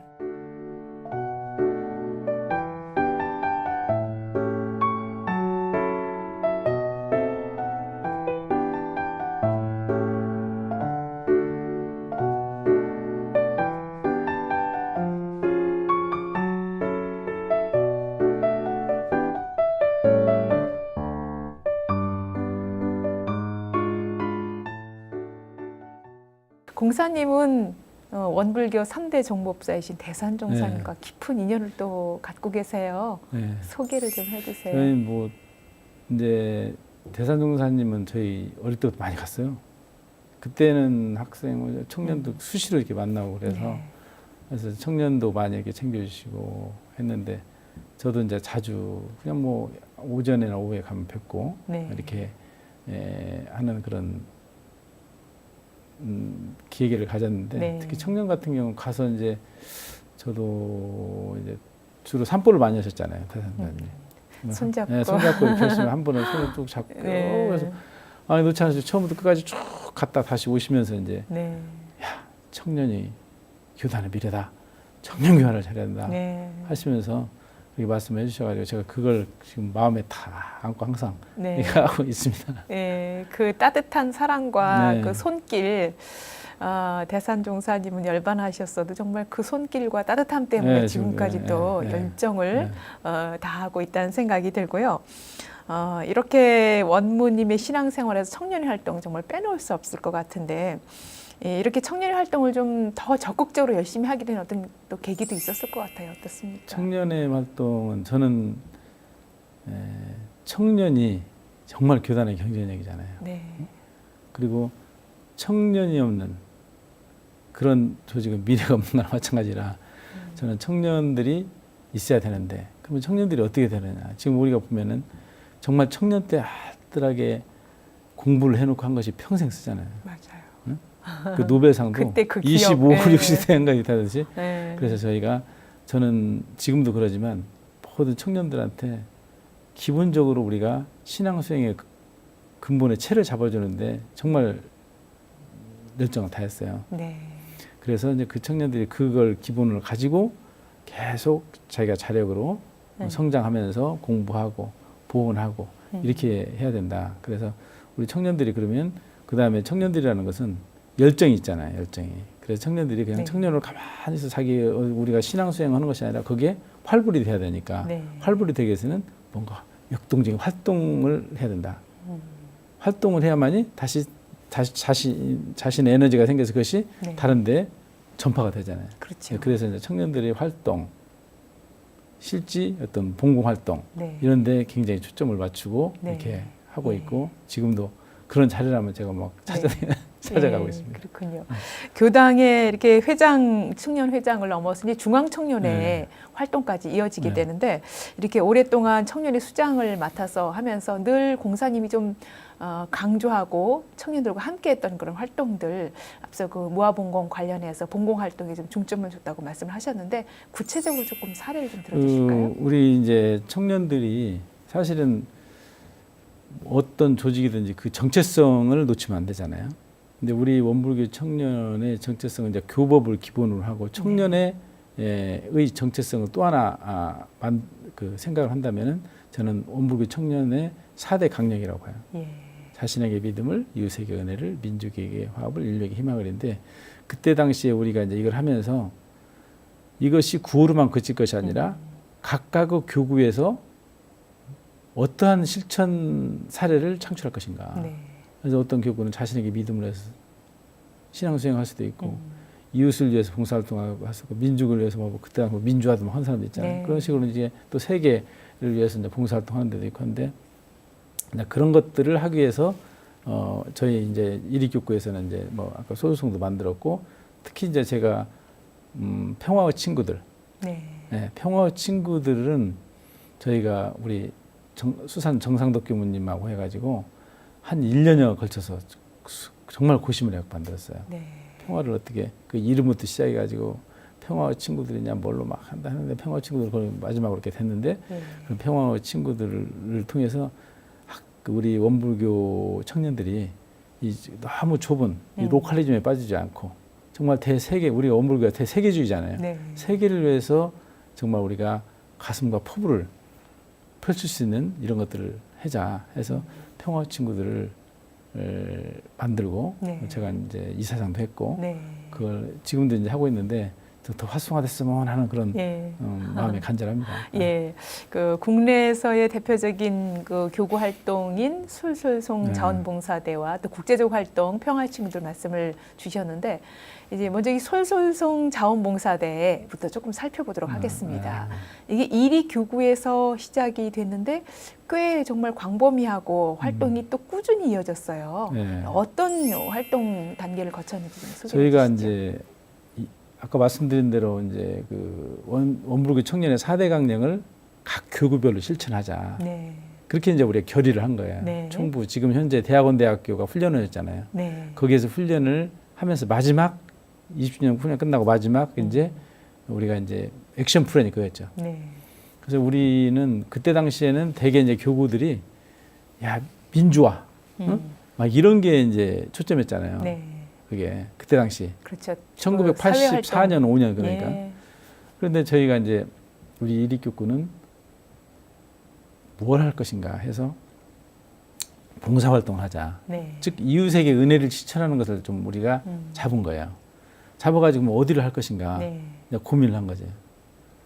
공사님은 원불교 3대 종법사이신 대산종사님과 깊은 인연을 또 갖고 계세요. 네. 소개를 좀 해주세요. 저희 뭐 이제 대산종사님은 저희 어릴 때부터 많이 갔어요. 그때는 학생, 청년도 수시로 이렇게 만나고 그래서 네. 그래서 청년도 많이 이렇게 챙겨주시고 했는데 저도 이제 자주 그냥 뭐 오전이나 오후에 가면 뵙고 네. 이렇게 하는 그런 기회를 가졌는데 네. 특히 청년 같은 경우 가서 이제 저도 이제 주로 산보를 많이 하셨잖아요 대산자님. 손잡고. 네, 손잡고 이렇게 하시면 한 번은 손을 쭉 잡고 네. 그래서 아니 놓지 않으시고 처음부터 끝까지 쭉 갔다 다시 오시면서 이제 네. 청년이 교단의 미래다. 청년 교환을 잘해야 된다. 네. 하시면서 그렇게 말씀해 주셔가지고 제가 그걸 지금 마음에 다 안고 항상 네. 하고 있습니다. 네. 그 따뜻한 사랑과 네. 그 손길, 대산종사님은 열반하셨어도 정말 그 손길과 따뜻함 때문에 네, 지금까지도 네, 열정을 다하고 있다는 생각이 들고요. 이렇게 원무님의 신앙생활에서 청년의 활동 정말 빼놓을 수 없을 것 같은데 이렇게 청년의 활동을 좀 더 적극적으로 열심히 하게 된 어떤 또 계기도 있었을 것 같아요. 어떻습니까? 청년의 활동은 저는 청년이 정말 교단의 경쟁력이잖아요. 네. 그리고 청년이 없는 그런 조직은 미래가 없는 거나 마찬가지라 저는 청년들이 있어야 되는데 그러면 청년들이 어떻게 되느냐. 지금 우리가 보면은 정말 청년 때 알뜰하게 공부를 해놓고 한 것이 평생 쓰잖아요. 맞아요. 그 노벨상도 그때 그 기억. 25, 네. 60세인가 이다듯이. 네. 그래서 저는 지금도 그러지만 모든 청년들한테 기본적으로 우리가 신앙 수행의 근본의 채를 잡아주는데 정말 열정을 다했어요. 네. 그래서 이제 그 청년들이 그걸 기본을 가지고 계속 자기가 자력으로 네. 성장하면서 공부하고 보온하고 이렇게 해야 된다. 그래서 우리 청년들이 그러면 그 다음에 청년들이라는 것은 열정이 있잖아요. 열정이. 그래서 청년들이 그냥 네. 청년으로 가만히 있어 우리가 신앙 수행하는 것이 아니라 그게 활불이 돼야 되니까 네. 활불이 되기 위해서는 뭔가 역동적인 활동을 해야 된다. 활동을 해야만이 다시 자신의 에너지가 생겨서 그것이 네. 다른데 전파가 되잖아요. 그렇죠. 그래서 이제 청년들의 활동, 실지 어떤 봉공 활동 네. 이런 데 굉장히 초점을 맞추고 네. 이렇게 하고 네. 있고 지금도 그런 자리라면 제가 막 찾아가고 네, 있습니다. 그렇군요. 교당의 이렇게 청년 회장을 넘어서 이제 중앙 청년회 네. 활동까지 이어지게 네. 되는데 이렇게 오랫동안 청년의 수장을 맡아서 하면서 늘 공사님이 좀 강조하고 청년들과 함께했던 그런 활동들 앞서 그 무아봉공 관련해서 봉공 활동에 좀 중점을 줬다고 말씀을 하셨는데 구체적으로 조금 사례를 좀 들어주실까요? 우리 이제 청년들이 사실은 어떤 조직이든지 그 정체성을 놓치면 안 되잖아요. 근데 우리 원불교 청년의 정체성은 이제 교법을 기본으로 하고 청년의 의 정체성을 또 하나 생각을 한다면은 저는 원불교 청년의 4대 강령이라고 봐요. 예. 자신에게 믿음을, 이웃에게 은혜를, 민족에게 화합을, 인류에게 희망을인데 그때 당시에 우리가 이제 이걸 하면서 이것이 구호로만 그칠 것이 아니라 각각의 교구에서 어떠한 실천 사례를 창출할 것인가. 네. 그래서 어떤 교구는 자신에게 믿음을 해서 신앙 수행할 수도 있고 이웃을 위해서 봉사활동하고 할 수도 있고 민족을 위해서 뭐 그때 뭐 민주화도 뭐 한 사람도 있잖아요. 네. 그런 식으로 이제 또 세계를 위해서 이제 봉사활동하는 데도 있고 한데 그런 것들을 하기 위해서 저희 이제 이리교구에서는 이제 뭐 아까 소주송도 만들었고 특히 이제 제가 평화의 친구들, 네. 네, 평화의 친구들은 저희가 우리 수산 정상덕 교무님하고 해가지고 한 1년여 걸쳐서 정말 고심을 해서 만들었어요. 네. 평화를 어떻게 그 이름부터 시작해가지고 평화의 친구들이냐 뭘로 막 한다 하는데 평화의 친구들 거의 마지막으로 이렇게 됐는데 네. 그 평화의 친구들을 통해서 우리 원불교 청년들이 이 너무 좁은 이 로컬리즘에 빠지지 않고 정말 대세계 우리가 원불교가 대세계주의잖아요. 네. 세계를 위해서 정말 우리가 가슴과 포부를 펼칠 수 있는 이런 것들을 하자 해서 평화 친구들을 만들고 네. 제가 이제 이사장도 했고 네. 그걸 지금도 이제 하고 있는데 더 활성화됐으면 하는 그런 예. 마음이 간절합니다. 예, 그 국내에서의 대표적인 그 교구 활동인 술술송 네. 자원봉사대와 또 국제적 활동 평화친구들 말씀을 주셨는데 이제 먼저 이 솔솔송 자원봉사대부터 조금 살펴보도록 하겠습니다. 이게 이리 교구에서 시작이 됐는데 꽤 정말 광범위하고 활동이 또 꾸준히 이어졌어요. 네. 어떤 활동 단계를 거쳤는지 좀 소개해 저희가 주시죠. 이제 아까 말씀드린 대로 이제 그 원불교 청년의 4대 강령을 각 교구별로 실천하자. 네. 그렇게 이제 우리가 결의를 한 거예요. 네. 총부 지금 현재 대학원대학교가 훈련을 했잖아요. 네. 거기에서 훈련을 하면서 마지막 20주년 훈련 끝나고 마지막 이제 우리가 이제 액션 플랜이 그거였죠. 네. 그래서 우리는 그때 당시에는 대개 이제 교구들이 야 민주화 응? 막 이런 게 이제 초점이었잖아요. 네. 그게 그때 당시 그렇죠. 1984년 5년 그러니까. 예. 그런데 저희가 이제 우리 이리교구는 뭘 할 것인가 해서 봉사활동을 하자. 네. 즉 이웃에게 은혜를 실천하는 것을 좀 우리가 잡은 거예요. 잡아가지고 뭐 어디를 할 것인가 네. 이제 고민을 한 거죠.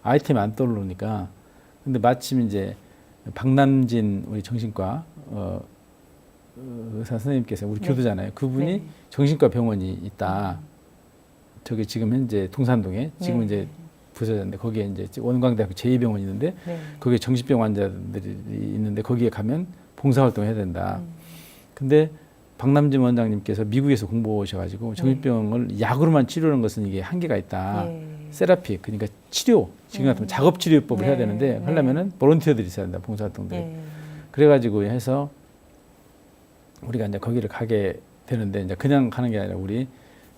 아이템이 안 떠오르니까. 근데 마침 이제 박남진 우리 정신과 의사 선생님께서 우리 네. 교도잖아요. 그분이 네. 정신과 병원이 있다. 저기 지금 현재 동산동에 지금 네. 이제 부서졌는데 거기에 이제 원광대학교 제2병원이 있는데 네. 거기에 정신병 환자들이 있는데 거기에 가면 봉사활동을 해야 된다. 근데 박남진 원장님께서 미국에서 공부해 오셔가지고 정신병을 약으로만 치료하는 것은 이게 한계가 있다. 예. 세라피 그러니까 치료 지금 같으면 작업치료법을 네. 해야 되는데 네. 하려면은 볼런티어들이 있어야 된다. 봉사활동들이. 예. 그래가지고 해서 우리가 이제 거기를 가게 되는데 이제 그냥 가는 게 아니라 우리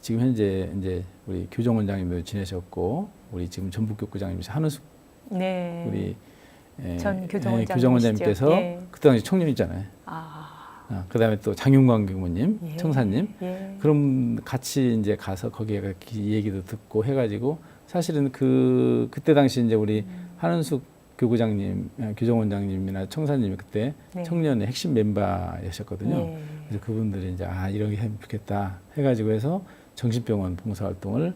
지금 현재 이제 우리 교정원장님도 지내셨고 우리 지금 전북교구장님이신 한우숙 네. 우리 전 교정원장님이시죠. 교정원장님께서 예. 그때 당시 청년이잖아요. 그다음에 또 장윤광 교무님, 예. 청사님, 예. 그럼 같이 이제 가서 거기에 얘기도 듣고 해가지고 사실은 그때 당시 이제 우리 한은숙 교구장님, 교정원장님이나 청사님이 그때 네. 청년의 핵심 멤버였었거든요. 예. 그래서 그분들이 이제 이렇게 하면 좋겠다 해가지고 해서 정신병원 봉사활동을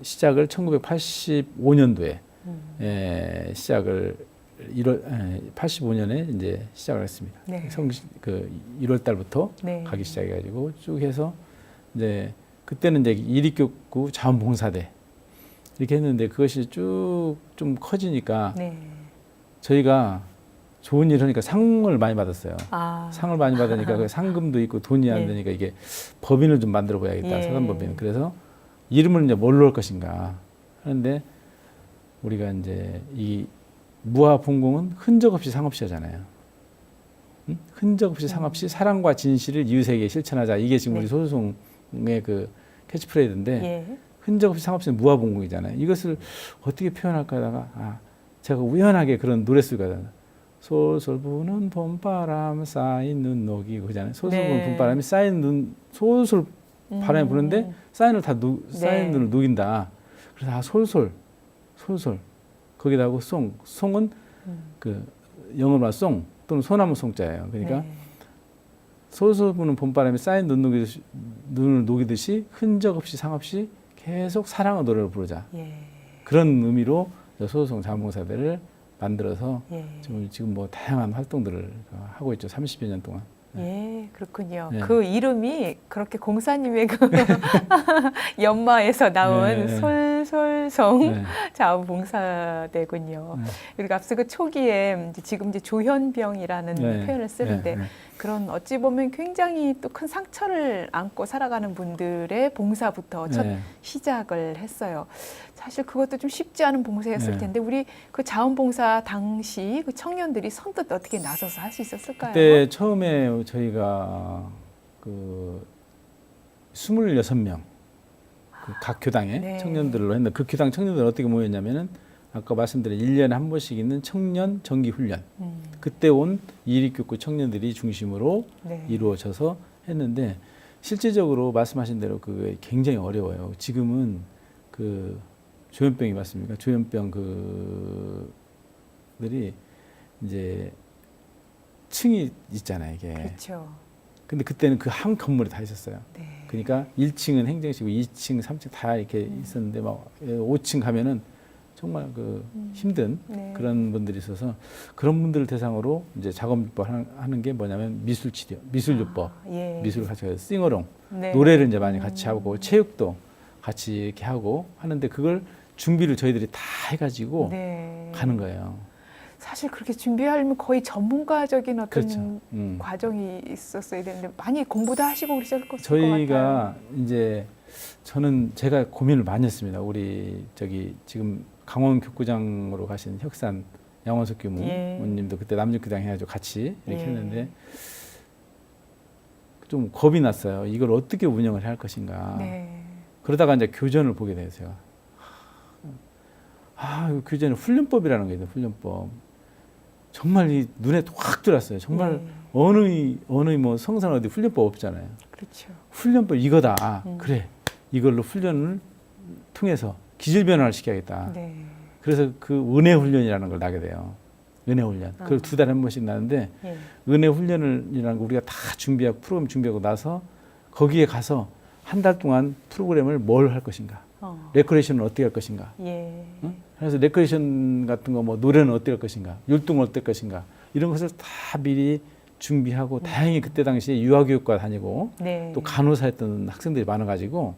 시작을 1985년도에 시작을 85년에 이제 시작을 했습니다. 네. 1월 달부터 네. 가기 시작해가지고 쭉 해서 이제 그때는 이제 이립교구 자원봉사대 이렇게 했는데 그것이 쭉 좀 커지니까 네. 저희가 좋은 일 하니까 상을 많이 받았어요. 아. 상을 많이 받으니까 그 상금도 있고 돈이 안 예. 되니까 이게 법인을 좀 만들어 봐야겠다. 예. 사단법인. 그래서 이름을 이제 뭘로 할 것인가 하는데 우리가 이제 이 무아봉공은 흔적 없이 상업시하잖아요. 응? 흔적 없이 상업시 사랑과 진실을 이웃에게 실천하자. 이게 지금 네. 우리 소송의 그 캐치프레이즈인데 예. 흔적 없이 상업시는 무아봉공이잖아요. 이것을 어떻게 표현할까 하다가 제가 우연하게 그런 노랫소리가 솔솔 부는 봄바람 쌓인 눈 녹이고 그잖아요. 솔솔 네. 부는 봄바람이 쌓인 눈 솔솔 바람이 부는데 쌓인 쌓인 눈을 녹인다. 그래서 솔솔 거기다 하고 송은 그 영어로 말해 송 또는 소나무 송자예요. 그러니까 네. 솔솔 부는 봄바람이 쌓인 눈을 녹이듯이 흔적 없이 상 없이 계속 사랑의 노래를 부르자. 예. 그런 의미로 소소송 자원봉사대를 만들어서 예. 지금 뭐 다양한 활동들을 하고 있죠. 30여 년 동안. 예, 그렇군요. 네. 그 이름이 그렇게 공사님의 그 연마에서 나온 네. 솔솔송 네. 자원봉사대군요. 그리고 앞서 그 초기에 지금 이제 조현병이라는 네. 표현을 쓰는데 네. 그런 어찌 보면 굉장히 또 큰 상처를 안고 살아가는 분들의 봉사부터 첫 네. 시작을 했어요. 사실 그것도 좀 쉽지 않은 봉사였을 네. 텐데 우리 그 자원봉사 당시 그 청년들이 선뜻 어떻게 나서서 할 수 있었을까요? 그때 처음에 저희가 그 26명 각 교당의 네. 청년들로 했는데 그 교당 청년들은 어떻게 모였냐면은 아까 말씀드린 1년에 한 번씩 있는 청년 정기 훈련. 그때 온 이립교구 청년들이 중심으로 네. 이루어져서 했는데 실제적으로 말씀하신 대로 그게 굉장히 어려워요. 지금은 그 조현병이 맞습니까? 조현병 그들이 이제 층이 있잖아요, 이게. 그렇죠. 근데 그때는 그 한 건물에 다 있었어요. 네. 그러니까 1층은 행정실이고 2층, 3층 다 이렇게 있었는데 막 5층 가면은 정말 그 힘든 네. 그런 분들이 있어서 그런 분들을 대상으로 이제 작업요법 하는 게 뭐냐면 미술 치료, 미술요법, 예. 미술을 같이 해서 싱어롱, 네. 노래를 이제 많이 같이 하고 체육도 같이 이렇게 하고 하는데 그걸 준비를 저희들이 다 해가지고 네. 가는 거예요. 사실 그렇게 준비하려면 거의 전문가적인 어떤 그렇죠. 과정이 있었어야 되는데 많이 공부도 하시고 그러셨을 것 같아요. 저희가 이제 저는 제가 고민을 많이 했습니다. 우리 지금 강원 교구장으로 가신 혁산 양원석 교무님도 그때 남중교장 해가지고 같이 이렇게 했는데 좀 겁이 났어요. 이걸 어떻게 운영을 해야 할 것인가. 네. 그러다가 이제 교전을 보게 돼요, 제가. 교전은 훈련법이라는 게 있어요, 훈련법. 정말 이 눈에 확 들어왔어요. 정말 어느 뭐 성산 어디 훈련법 없잖아요. 그렇죠. 훈련법 이거다. 그래. 이걸로 훈련을 통해서 기질 변화를 시켜야겠다. 네. 그래서 그 은혜 훈련이라는 걸 나게 돼요. 은혜 훈련. 그걸 2달에 한 번씩 나는데 예. 은혜 훈련이라는 거 우리가 다 준비하고 프로그램 준비하고 나서 거기에 가서 한 달 동안 프로그램을 뭘 할 것인가. 레크레이션은 어떻게 할 것인가. 예. 응? 그래서 레크레이션 같은 거 뭐 노래는 어떻게 할 것인가. 율동은 어떨 것인가. 이런 것을 다 미리 준비하고 다행히 그때 당시에 유아교육과 다니고 네. 또 간호사 했던 학생들이 많아가지고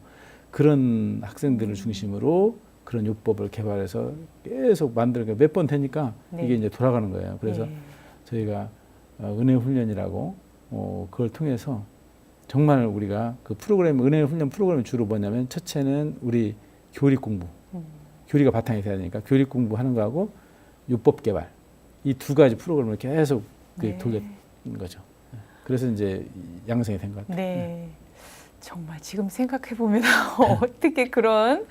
그런 학생들을 중심으로 그런 요법을 개발해서 계속 만들고 몇 번 되니까 네. 이게 이제 돌아가는 거예요. 그래서 저희가 은혜 훈련이라고 그걸 통해서 정말 우리가 그 프로그램 은혜 훈련 프로그램이 주로 뭐냐면 첫째는 우리 교리 공부, 교리가 바탕이 돼야 되니까 교리 공부하는 거하고 요법 개발 이 2가지 프로그램을 계속 돌렸는 거죠. 그래서 이제 양성이 된 것 같아요. 네. 정말 지금 생각해 보면 어떻게 그런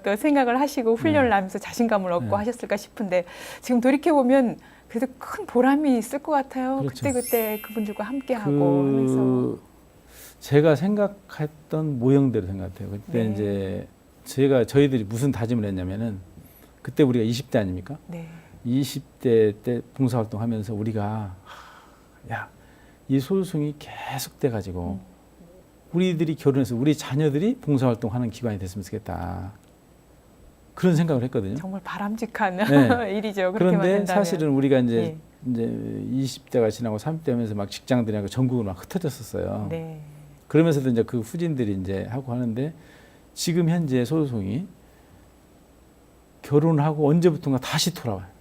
또 생각을 하시고 훈련을 하면서 자신감을 얻고 네. 하셨을까 싶은데 지금 돌이켜 보면 그래도 큰 보람이 있을 것 같아요. 그렇죠. 그때 그분들과 함께 하고 하면서. 제가 생각했던 모형대로 된 것 같아요. 그때 네. 이제 저희들이 무슨 다짐을 했냐면은 그때 우리가 20대 아닙니까? 네. 20대 때 봉사활동하면서 우리가 이 소수송이 계속돼 가지고 우리들이 결혼해서 우리 자녀들이 봉사활동하는 기관이 됐으면 좋겠다. 그런 생각을 했거든요. 정말 바람직한 네. 일이죠. 그렇게만 그런데 된다면. 사실은 우리가 예. 이제 20대가 지나고 30대 하면서 막 직장들이나 전국으로 막 흩어졌었어요. 네. 그러면서도 이제 그 후진들이 이제 하고 하는데 지금 현재 소수송이 결혼하고 언제부턴가 다시 돌아와요.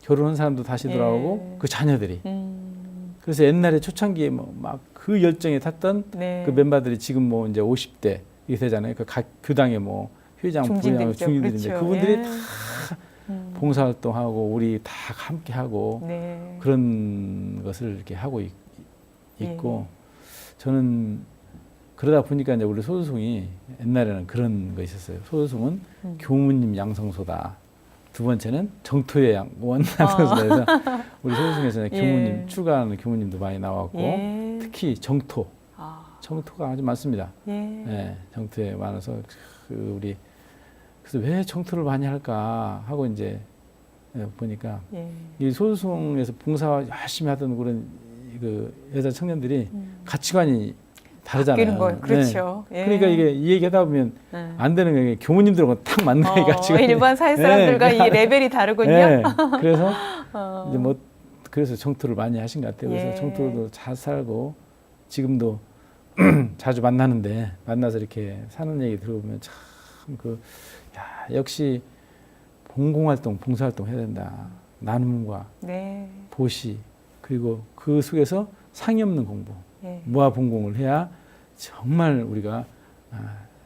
결혼한 사람도 다시 돌아오고 예. 그 자녀들이. 그래서 옛날에 초창기에 뭐 막 그 열정에 탔던 네. 그 멤버들이 지금 뭐 이제 50대 이게 되잖아요. 그 각 교당의 뭐 회장, 부회장, 중진들이죠. 중진들인데 그렇죠. 그분들이 예. 다 봉사활동하고 우리 다 함께 하고 네. 그런 것을 이렇게 하고 있고 예. 저는 그러다 보니까 이제 우리 소수송이 옛날에는 그런 거 있었어요. 소수송은 교무님 양성소다. 두 번째는 정토의 원양성소에서 우리 소수송에서는 예. 교무님 출가하는 교무님도 많이 나왔고 예. 특히 정토가 아주 많습니다. 예. 네, 정토에 많아서 우리 그래서 왜 정토를 많이 할까 하고 이제 보니까 예. 이 소수송에서 봉사 열심히 하던 그런 그 여자 청년들이 가치관이 다르잖아요. 바뀌는 거예요. 그렇죠. 네. 예. 그러니까 이게 이 얘기하다 보면 안 되는 게 교무님들하고 딱 맞는 가치관이. 일반 사회 사람들과 이 레벨이 다르군요. 네. 그래서 이제 뭐 그래서 정토를 많이 하신 것 같아요. 그래서 예. 정토도 잘 살고 지금도 자주 만나서 이렇게 사는 얘기 들어보면 참 역시 봉공활동, 봉사활동 해야 된다. 나눔과 네. 보시 그리고 그 속에서 상이 없는 공부, 예. 무아봉공을 해야 정말 우리가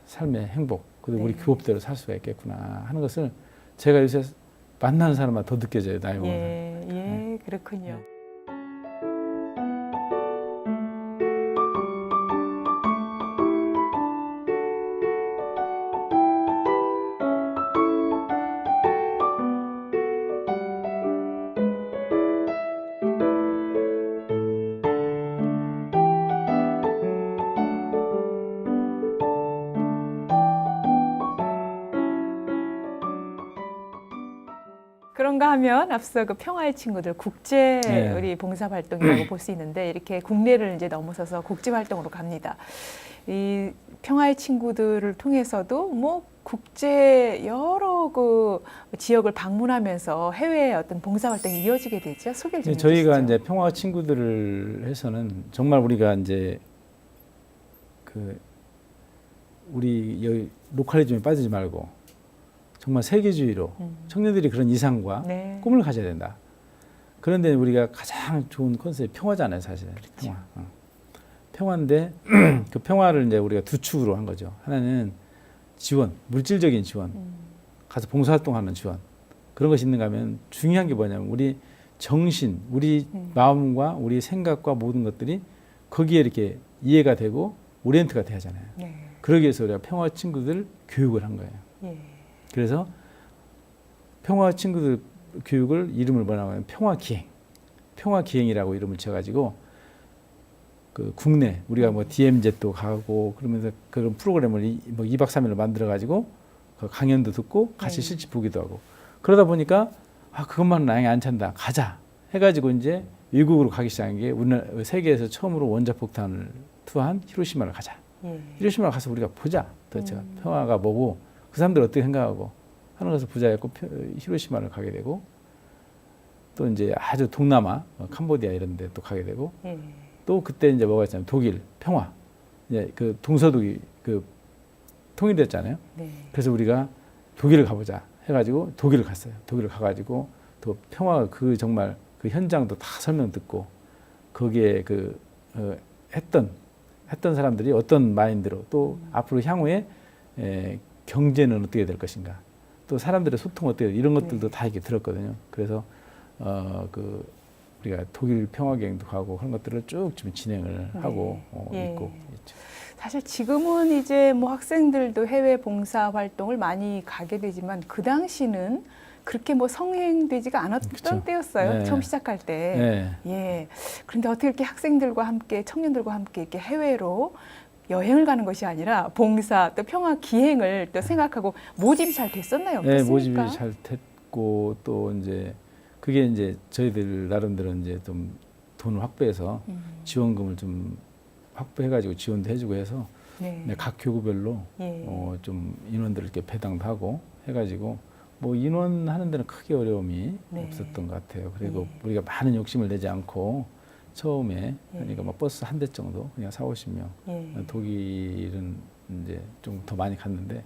삶의 행복, 그리고 우리 네. 교업대로 살 수가 있겠구나 하는 것을 제가 요새 만나는 사람마다 더 느껴져요. 나이 먹어서. 예, 그렇군요. 그런가 하면 앞서 그 평화의 친구들 국제 네. 우리 봉사 활동이라고 볼 수 있는데 이렇게 국내를 이제 넘어서서 국제 활동으로 갑니다. 이 평화의 친구들을 통해서도 뭐 국제 여러 그 지역을 방문하면서 해외의 어떤 봉사 활동이 이어지게 되죠. 소개를 좀 저희가 해주시죠. 이제 평화 친구들을 해서는 정말 우리가 이제 우리 여기 로컬리즘에 빠지지 말고 정말 세계주의로 청년들이 그런 이상과 네. 꿈을 가져야 된다. 그런데 우리가 가장 좋은 컨셉이 평화잖아요, 사실. 그렇죠. 평화. 평화인데 그 평화를 이제 우리가 두 축으로 한 거죠. 하나는 지원, 물질적인 지원, 가서 봉사활동하는 지원. 그런 것이 있는가 하면 중요한 게 뭐냐면 우리 정신, 우리 마음과 우리 생각과 모든 것들이 거기에 이렇게 이해가 되고 오리엔트가 돼야 하잖아요. 네. 그러기 위해서 우리가 평화 친구들 교육을 한 거예요. 예. 그래서 평화 친구들 교육을 이름을 뭐라고 하면 평화기행이라고 이름을 지어가지고 그 국내 우리가 뭐 DMZ도 가고 그러면서 그런 프로그램을 뭐 2박 3일을 만들어가지고 그 강연도 듣고 같이 실제 보기도 하고 그러다 보니까 그것만은 나에게 안 찬다 가자 해가지고 이제 외국으로 가기 시작한 게 우리나라 세계에서 처음으로 원자폭탄을 투하한 히로시마를 가자. 예. 히로시마를 가서 우리가 보자. 도대체 평화가 뭐고 그 사람들 어떻게 생각하고 하는 것을 보자했고 히로시마를 가게 되고 또 이제 아주 동남아 캄보디아 이런 데 또 가게 되고 예. 또 그때 이제 뭐가 있잖아요. 독일 평화 이제 그 동서독이 그 통일됐잖아요. 네. 그래서 우리가 독일을 가보자 해가지고 독일을 갔어요. 독일을 가가지고 또 평화 그 정말 그 현장도 다 설명 듣고 거기에 했던 사람들이 어떤 마인드로 또 앞으로 향후에 경제는 어떻게 될 것인가 또 사람들의 소통 어떻게 이런 것들도 다 이렇게 들었거든요. 그래서 우리가 독일 평화여행도 가고 그런 것들을 쭉 좀 진행을 하고 예. 있고 있죠. 사실 지금은 이제 뭐 학생들도 해외 봉사 활동을 많이 가게 되지만 그 당시는 그렇게 뭐 성행되지가 않았던 그쵸. 때였어요. 네. 처음 시작할 때. 네. 예. 그런데 어떻게 이렇게 학생들과 함께 청년들과 함께 이렇게 해외로 여행을 가는 것이 아니라 봉사 또 평화 기행을 또 생각하고 모집이 잘 됐었나요? 네, 어떻습니까? 모집이 잘 됐고 또 이제 그게 이제 저희들 나름대로 이제 좀 돈을 확보해서 지원금을 좀 확보해가지고 지원도 해주고 해서 네. 각 교구별로 예. 좀 인원들을 이렇게 배당도 하고 해가지고 뭐 인원 하는 데는 크게 어려움이 네. 없었던 것 같아요. 그리고 예. 우리가 많은 욕심을 내지 않고 처음에 예. 그러니까 뭐 버스 한 대 정도 그냥 40~50명. 예. 독일은 이제 좀 더 많이 갔는데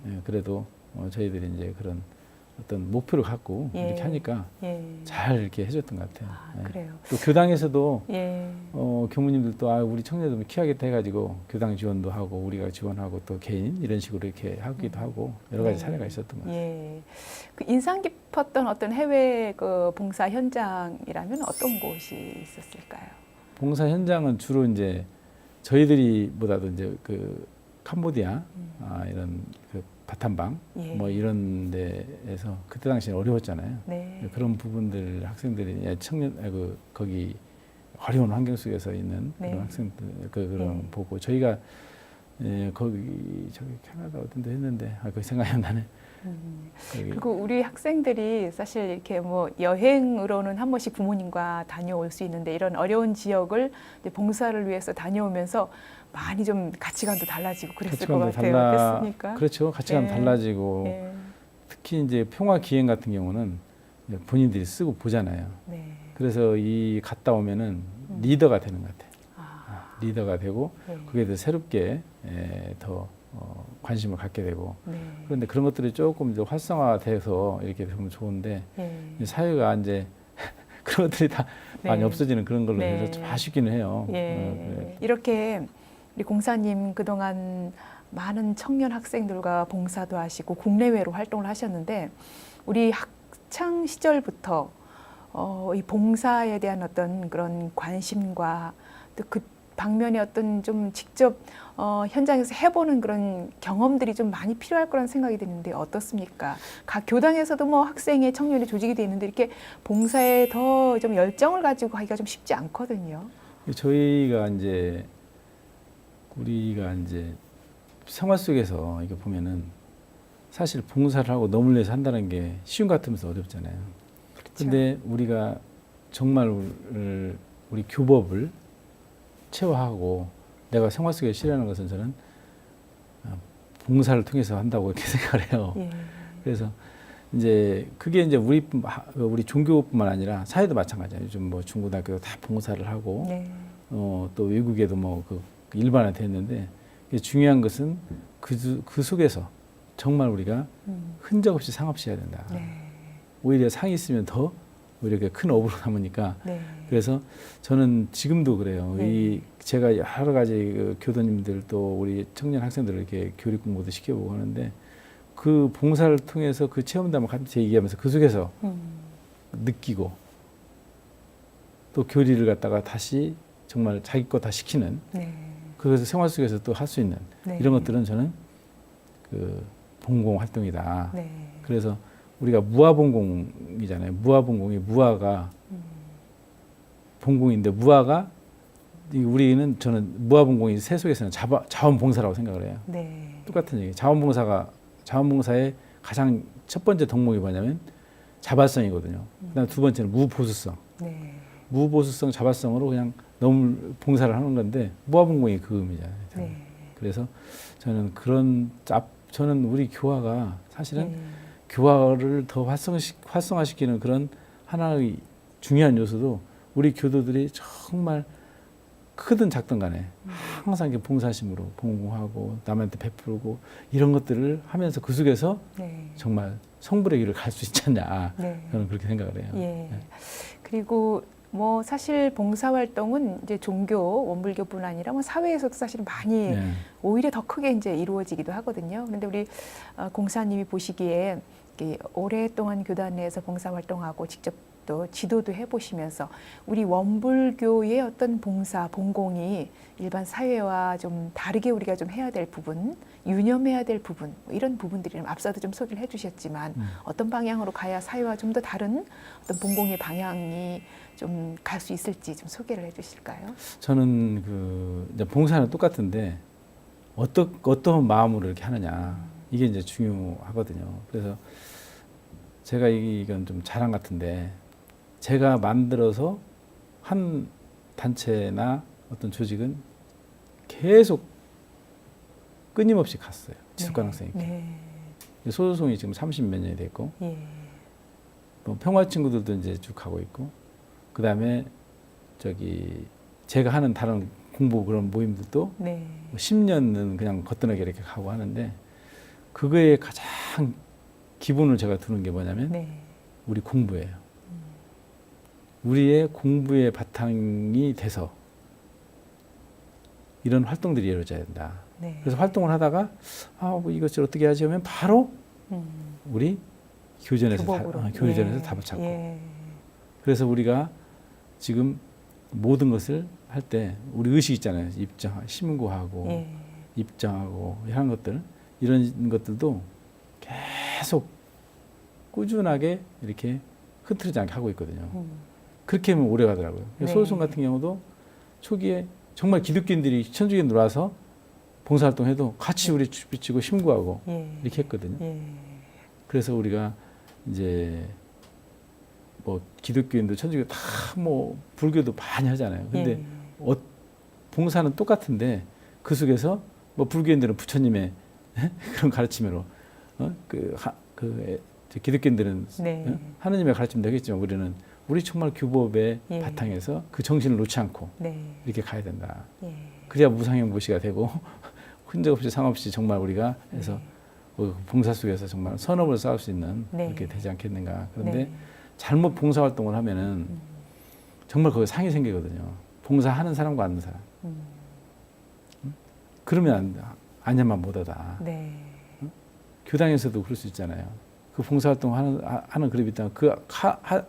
예, 그래도 저희들이 이제 그런 어떤 목표를 갖고 예. 이렇게 하니까 예. 잘 이렇게 해줬던 것 같아요. 아, 예. 그래요. 또 교당에서도 예. 교무님들도 우리 청년들 키워야겠다 해가지고 교당 지원도 하고 우리가 지원하고 또 개인 이런 식으로 이렇게 하기도 하고 여러 가지 네. 사례가 있었던 것 같아요. 예. 그 인상 깊었던 어떤 해외 그 봉사 현장이라면 어떤 곳이 있었을까요? 봉사 현장은 주로 이제 저희들이보다도 이제 그 캄보디아 이런 그 바탄방 예. 뭐 이런 데에서 그때 당시에 어려웠잖아요. 네. 그런 부분들 학생들이 청년 거기 어려운 환경 속에서 있는 네. 그런 학생들 그런 네. 보고 저희가 거기 저기 캐나다 어딘데 했는데 거기 생각이 안 나네. 거기 그리고 우리 학생들이 사실 이렇게 뭐 여행으로는 한 번씩 부모님과 다녀올 수 있는데 이런 어려운 지역을 이제 봉사를 위해서 다녀오면서 많이 좀 가치관도 달라지고 그랬을 것 같아요. 어땠습니까? 그렇죠. 가치관 예. 달라지고 예. 특히 이제 평화 기행 같은 경우는 이제 본인들이 쓰고 보잖아요. 네. 그래서 이 갔다 오면은 리더가 되는 것 같아요. 아, 리더가 되고 네. 그게 더 새롭게 더 관심을 갖게 되고 네. 그런데 그런 것들이 조금 이제 활성화돼서 이렇게 되면 좋은데 예. 이제 사회가 이제 그런 것들이 다 네. 많이 없어지는 그런 걸로 네. 해서 좀 아쉽기는 해요. 예. 이렇게 우리 공사님 그동안 많은 청년 학생들과 봉사도 하시고 국내외로 활동을 하셨는데 우리 학창 시절부터 이 봉사에 대한 어떤 그런 관심과 또 그 방면의 어떤 좀 직접 현장에서 해보는 그런 경험들이 좀 많이 필요할 거라는 생각이 드는데 어떻습니까? 각 교당에서도 뭐 학생의 청년의 조직이 돼 있는데 이렇게 봉사에 더 좀 열정을 가지고 하기가 좀 쉽지 않거든요. 저희가 이제 우리가 이제 생활 속에서 이거 보면은 사실 봉사를 하고 너물려서 한다는 게 쉬운 것 같으면서 어렵잖아요. 근데 우리가 정말 우리 교법을 체화하고 내가 생활 속에 실현하는 것은 저는 봉사를 통해서 한다고 이렇게 생각을 해요. 예. 그래서 이제 그게 이제 우리 종교뿐만 아니라 사회도 마찬가지예요. 요즘 뭐 중고등학교도 다 봉사를 하고 네. 또 외국에도 뭐 그 일반화됐는데 중요한 것은 그 속에서 정말 우리가 흔적 없이 상없이 해야 된다. 네. 오히려 상이 있으면 더 오히려 큰 업으로 남으니까 네. 그래서 저는 지금도 그래요. 네. 제가 여러 가지 그 교도님들 또 우리 청년 학생들을 이렇게 교육 공부도 시켜보고 하는데 그 봉사를 통해서 그 체험담을 같이 얘기하면서 그 속에서 느끼고 또 교리를 갖다가 다시 정말 자기 거 다 시키는 네. 그래서 생활 속에서 또 할 수 있는 네. 이런 것들은 저는 그 봉공 활동이다. 네. 그래서 우리가 무아봉공이잖아요. 무아봉공이 무아가 봉공인데 무아가 우리는 저는 무아봉공이 새 속에서는 자원봉사라고 생각을 해요. 네. 똑같은 얘기. 자원봉사의 가장 첫 번째 덕목이 뭐냐면 자발성이거든요. 그다음 두 번째는 무보수성. 네. 무보수성 자발성으로 그냥 너무 봉사를 하는 건데 무아봉공이 그 의미잖아요. 네. 그래서 저는 저는 우리 교화가 사실은 네. 교화를 더 활성화시키는 그런 하나의 중요한 요소도 우리 교도들이 정말 크든 작든 간에 항상 이렇게 봉사심으로 봉공하고 남한테 베풀고 이런 것들을 하면서 그 속에서 네. 정말 성불의 길을 갈 수 있지 않냐 네. 저는 그렇게 생각을 해요. 예. 네. 그리고 뭐 사실 봉사활동은 이제 종교 원불교뿐 아니라 뭐 사회에서도 사실 많이 네. 오히려 더 크게 이제 이루어지기도 하거든요. 그런데 우리 공사님이 보시기에 오랫동안 교단 내에서 봉사활동하고 직접 또 지도도 해보시면서 우리 원불교의 어떤 봉사, 봉공이 일반 사회와 좀 다르게 우리가 좀 해야 될 부분, 유념해야 될 부분, 뭐 이런 부분들이 앞서도 좀 소개를 해주셨지만 어떤 방향으로 가야 사회와 좀 더 다른 어떤 봉공의 방향이 좀 갈 수 있을지 좀 소개를 해주실까요? 저는 이제 봉사는 똑같은데 어떤 마음으로 이렇게 하느냐 이게 이제 중요하거든요. 그래서 제가 이건 좀 자랑 같은데 제가 만들어서 한 단체나 어떤 조직은 계속 끊임없이 갔어요. 지속 가능성이 있게. 네. 소소송이 지금 30몇 년이 됐고, 예. 뭐 평화 친구들도 이제 쭉 가고 있고, 그 다음에 제가 하는 다른 공부 그런 모임들도 네. 10년은 그냥 거뜬하게 이렇게 가고 하는데, 그거에 가장 기본을 제가 두는 게 뭐냐면 네. 우리 공부예요. 우리의 공부의 바탕이 돼서 이런 활동들이 이루어져야 된다. 네. 그래서 활동을 하다가 뭐 이것을 어떻게 하지 하면 바로 우리 교전에서 교복으로. 교전에서 예. 답을 찾고. 예. 그래서 우리가 지금 모든 것을 할 때 우리 의식 있잖아요. 신고하고 예. 입장하고 이런 것들, 이런 것들도 계속 꾸준하게 이렇게 흐트러지지 않게 하고 있거든요. 그렇게 하면 오래 가더라고요. 네. 소소송 같은 경우도 초기에 정말 기독교인들이 천주교에 들어와서 봉사활동해도 같이 우리 비치고 신고하고 예. 이렇게 했거든요. 예. 그래서 우리가 이제 뭐 기독교인도 천주교 다 뭐 불교도 많이 하잖아요. 근데 예. 봉사는 똑같은데 그 속에서 뭐 불교인들은 부처님의 그런 가르침으로 기독교인들은 네. 하느님의 가르침도 하겠지만 우리 정말 규법의 예. 바탕에서 그 정신을 놓지 않고 네. 이렇게 가야 된다. 예. 그래야 무상행 무시가 되고 흔적 없이 상없이 정말 우리가 해서 봉사 속에서 정말 선업을 쌓을 수 있는 네. 그렇게 되지 않겠는가. 그런데 네. 잘못 봉사 활동을 하면은 정말 거기 상이 생기거든요. 봉사하는 사람과 하는 사람. 그러면 안녕만 못하다. 네. 교당에서도 그럴 수 있잖아요. 그 봉사 활동 하는 그룹이 있다면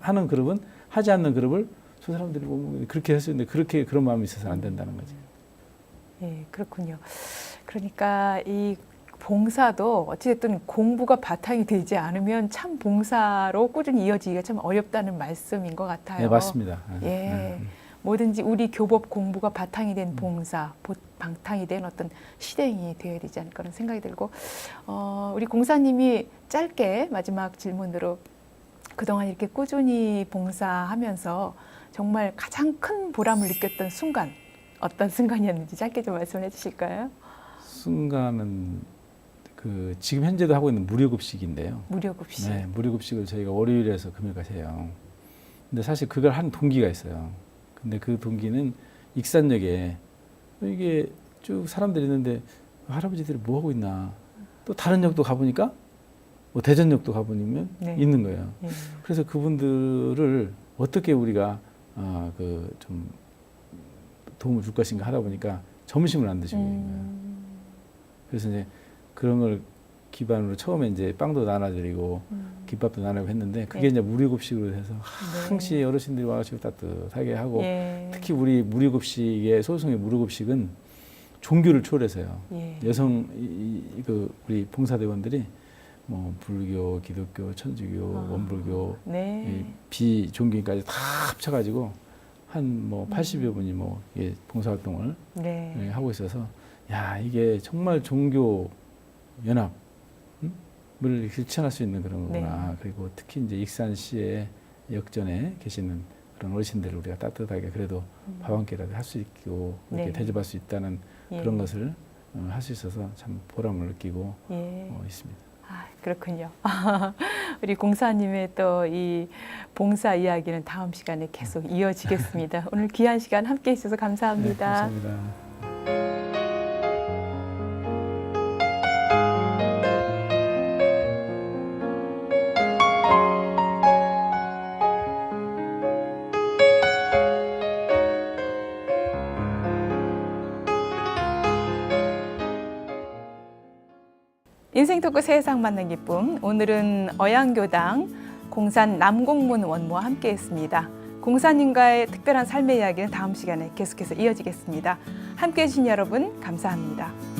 하는 그룹은 하지 않는 그룹을 저 사람들이 보면 그렇게 할 수 있는데 그런 마음이 있어서 안 된다는 거죠. 예, 그렇군요. 그러니까 이 봉사도 어찌됐든 공부가 바탕이 되지 않으면 참 봉사로 꾸준히 이어지기가 참 어렵다는 말씀인 것 같아요. 네, 맞습니다. 예. 뭐든지 우리 교법 공부가 바탕이 된 봉사, 바탕이 된 어떤 실행이 되어야 되지 않을까 그런 생각이 들고, 우리 공사님이 짧게 마지막 질문으로 그동안 이렇게 꾸준히 봉사하면서 정말 가장 큰 보람을 느꼈던 순간, 어떤 순간이었는지 짧게 좀 말씀해 주실까요? 순간은 지금 현재도 하고 있는 무료급식인데요. 무료급식. 네, 무료급식을 저희가 월요일에서 금요일까지 해요. 근데 사실 그걸 한 동기가 있어요. 근데 그 동기는 익산역에 이게 쭉 사람들이 있는데 할아버지들이 뭐 하고 있나. 또 다른 역도 가보니까 뭐 대전역도 가보면 네. 있는 거예요. 예. 그래서 그분들을 어떻게 우리가 좀 도움을 줄 것인가 하다 보니까 점심을 안 드시고 있는 거예요. 그래서 이제 그런 걸 기반으로 처음에 이제 빵도 나눠드리고 김밥도 나누고 했는데 그게 네. 이제 무료급식으로 해서 항시 어르신들이 와가지고 따뜻하게 하고 예. 특히 우리 무료급식의 소소성의 무료급식은 종교를 초월해서요. 예. 우리 봉사대원들이 뭐 불교, 기독교, 천주교, 원불교, 네. 비종교인까지 다 합쳐가지고 한 뭐 80여 분이 뭐 봉사활동을 네. 하고 있어서 야 이게 정말 종교 연합을 실천할 수 있는 그런 거구나. 네. 그리고 특히 이제 익산시의 역전에 계시는 그런 어르신들을 우리가 따뜻하게 그래도 밥 한 끼라도 할 수 있고 이렇게 네. 대접할 수 있다는 예. 그런 것을 할 수 있어서 참 보람을 느끼고 예. 있습니다. 아, 그렇군요. 우리 공사님의 또 이 봉사 이야기는 다음 시간에 계속 이어지겠습니다. 오늘 귀한 시간 함께 해주셔서 감사합니다. 네, 감사합니다. 인생 토크 세상 만난 기쁨. 오늘은 어양교당 공산 남공문 원무와 함께했습니다. 공사님과의 특별한 삶의 이야기는 다음 시간에 계속해서 이어지겠습니다. 함께해 주신 여러분 감사합니다.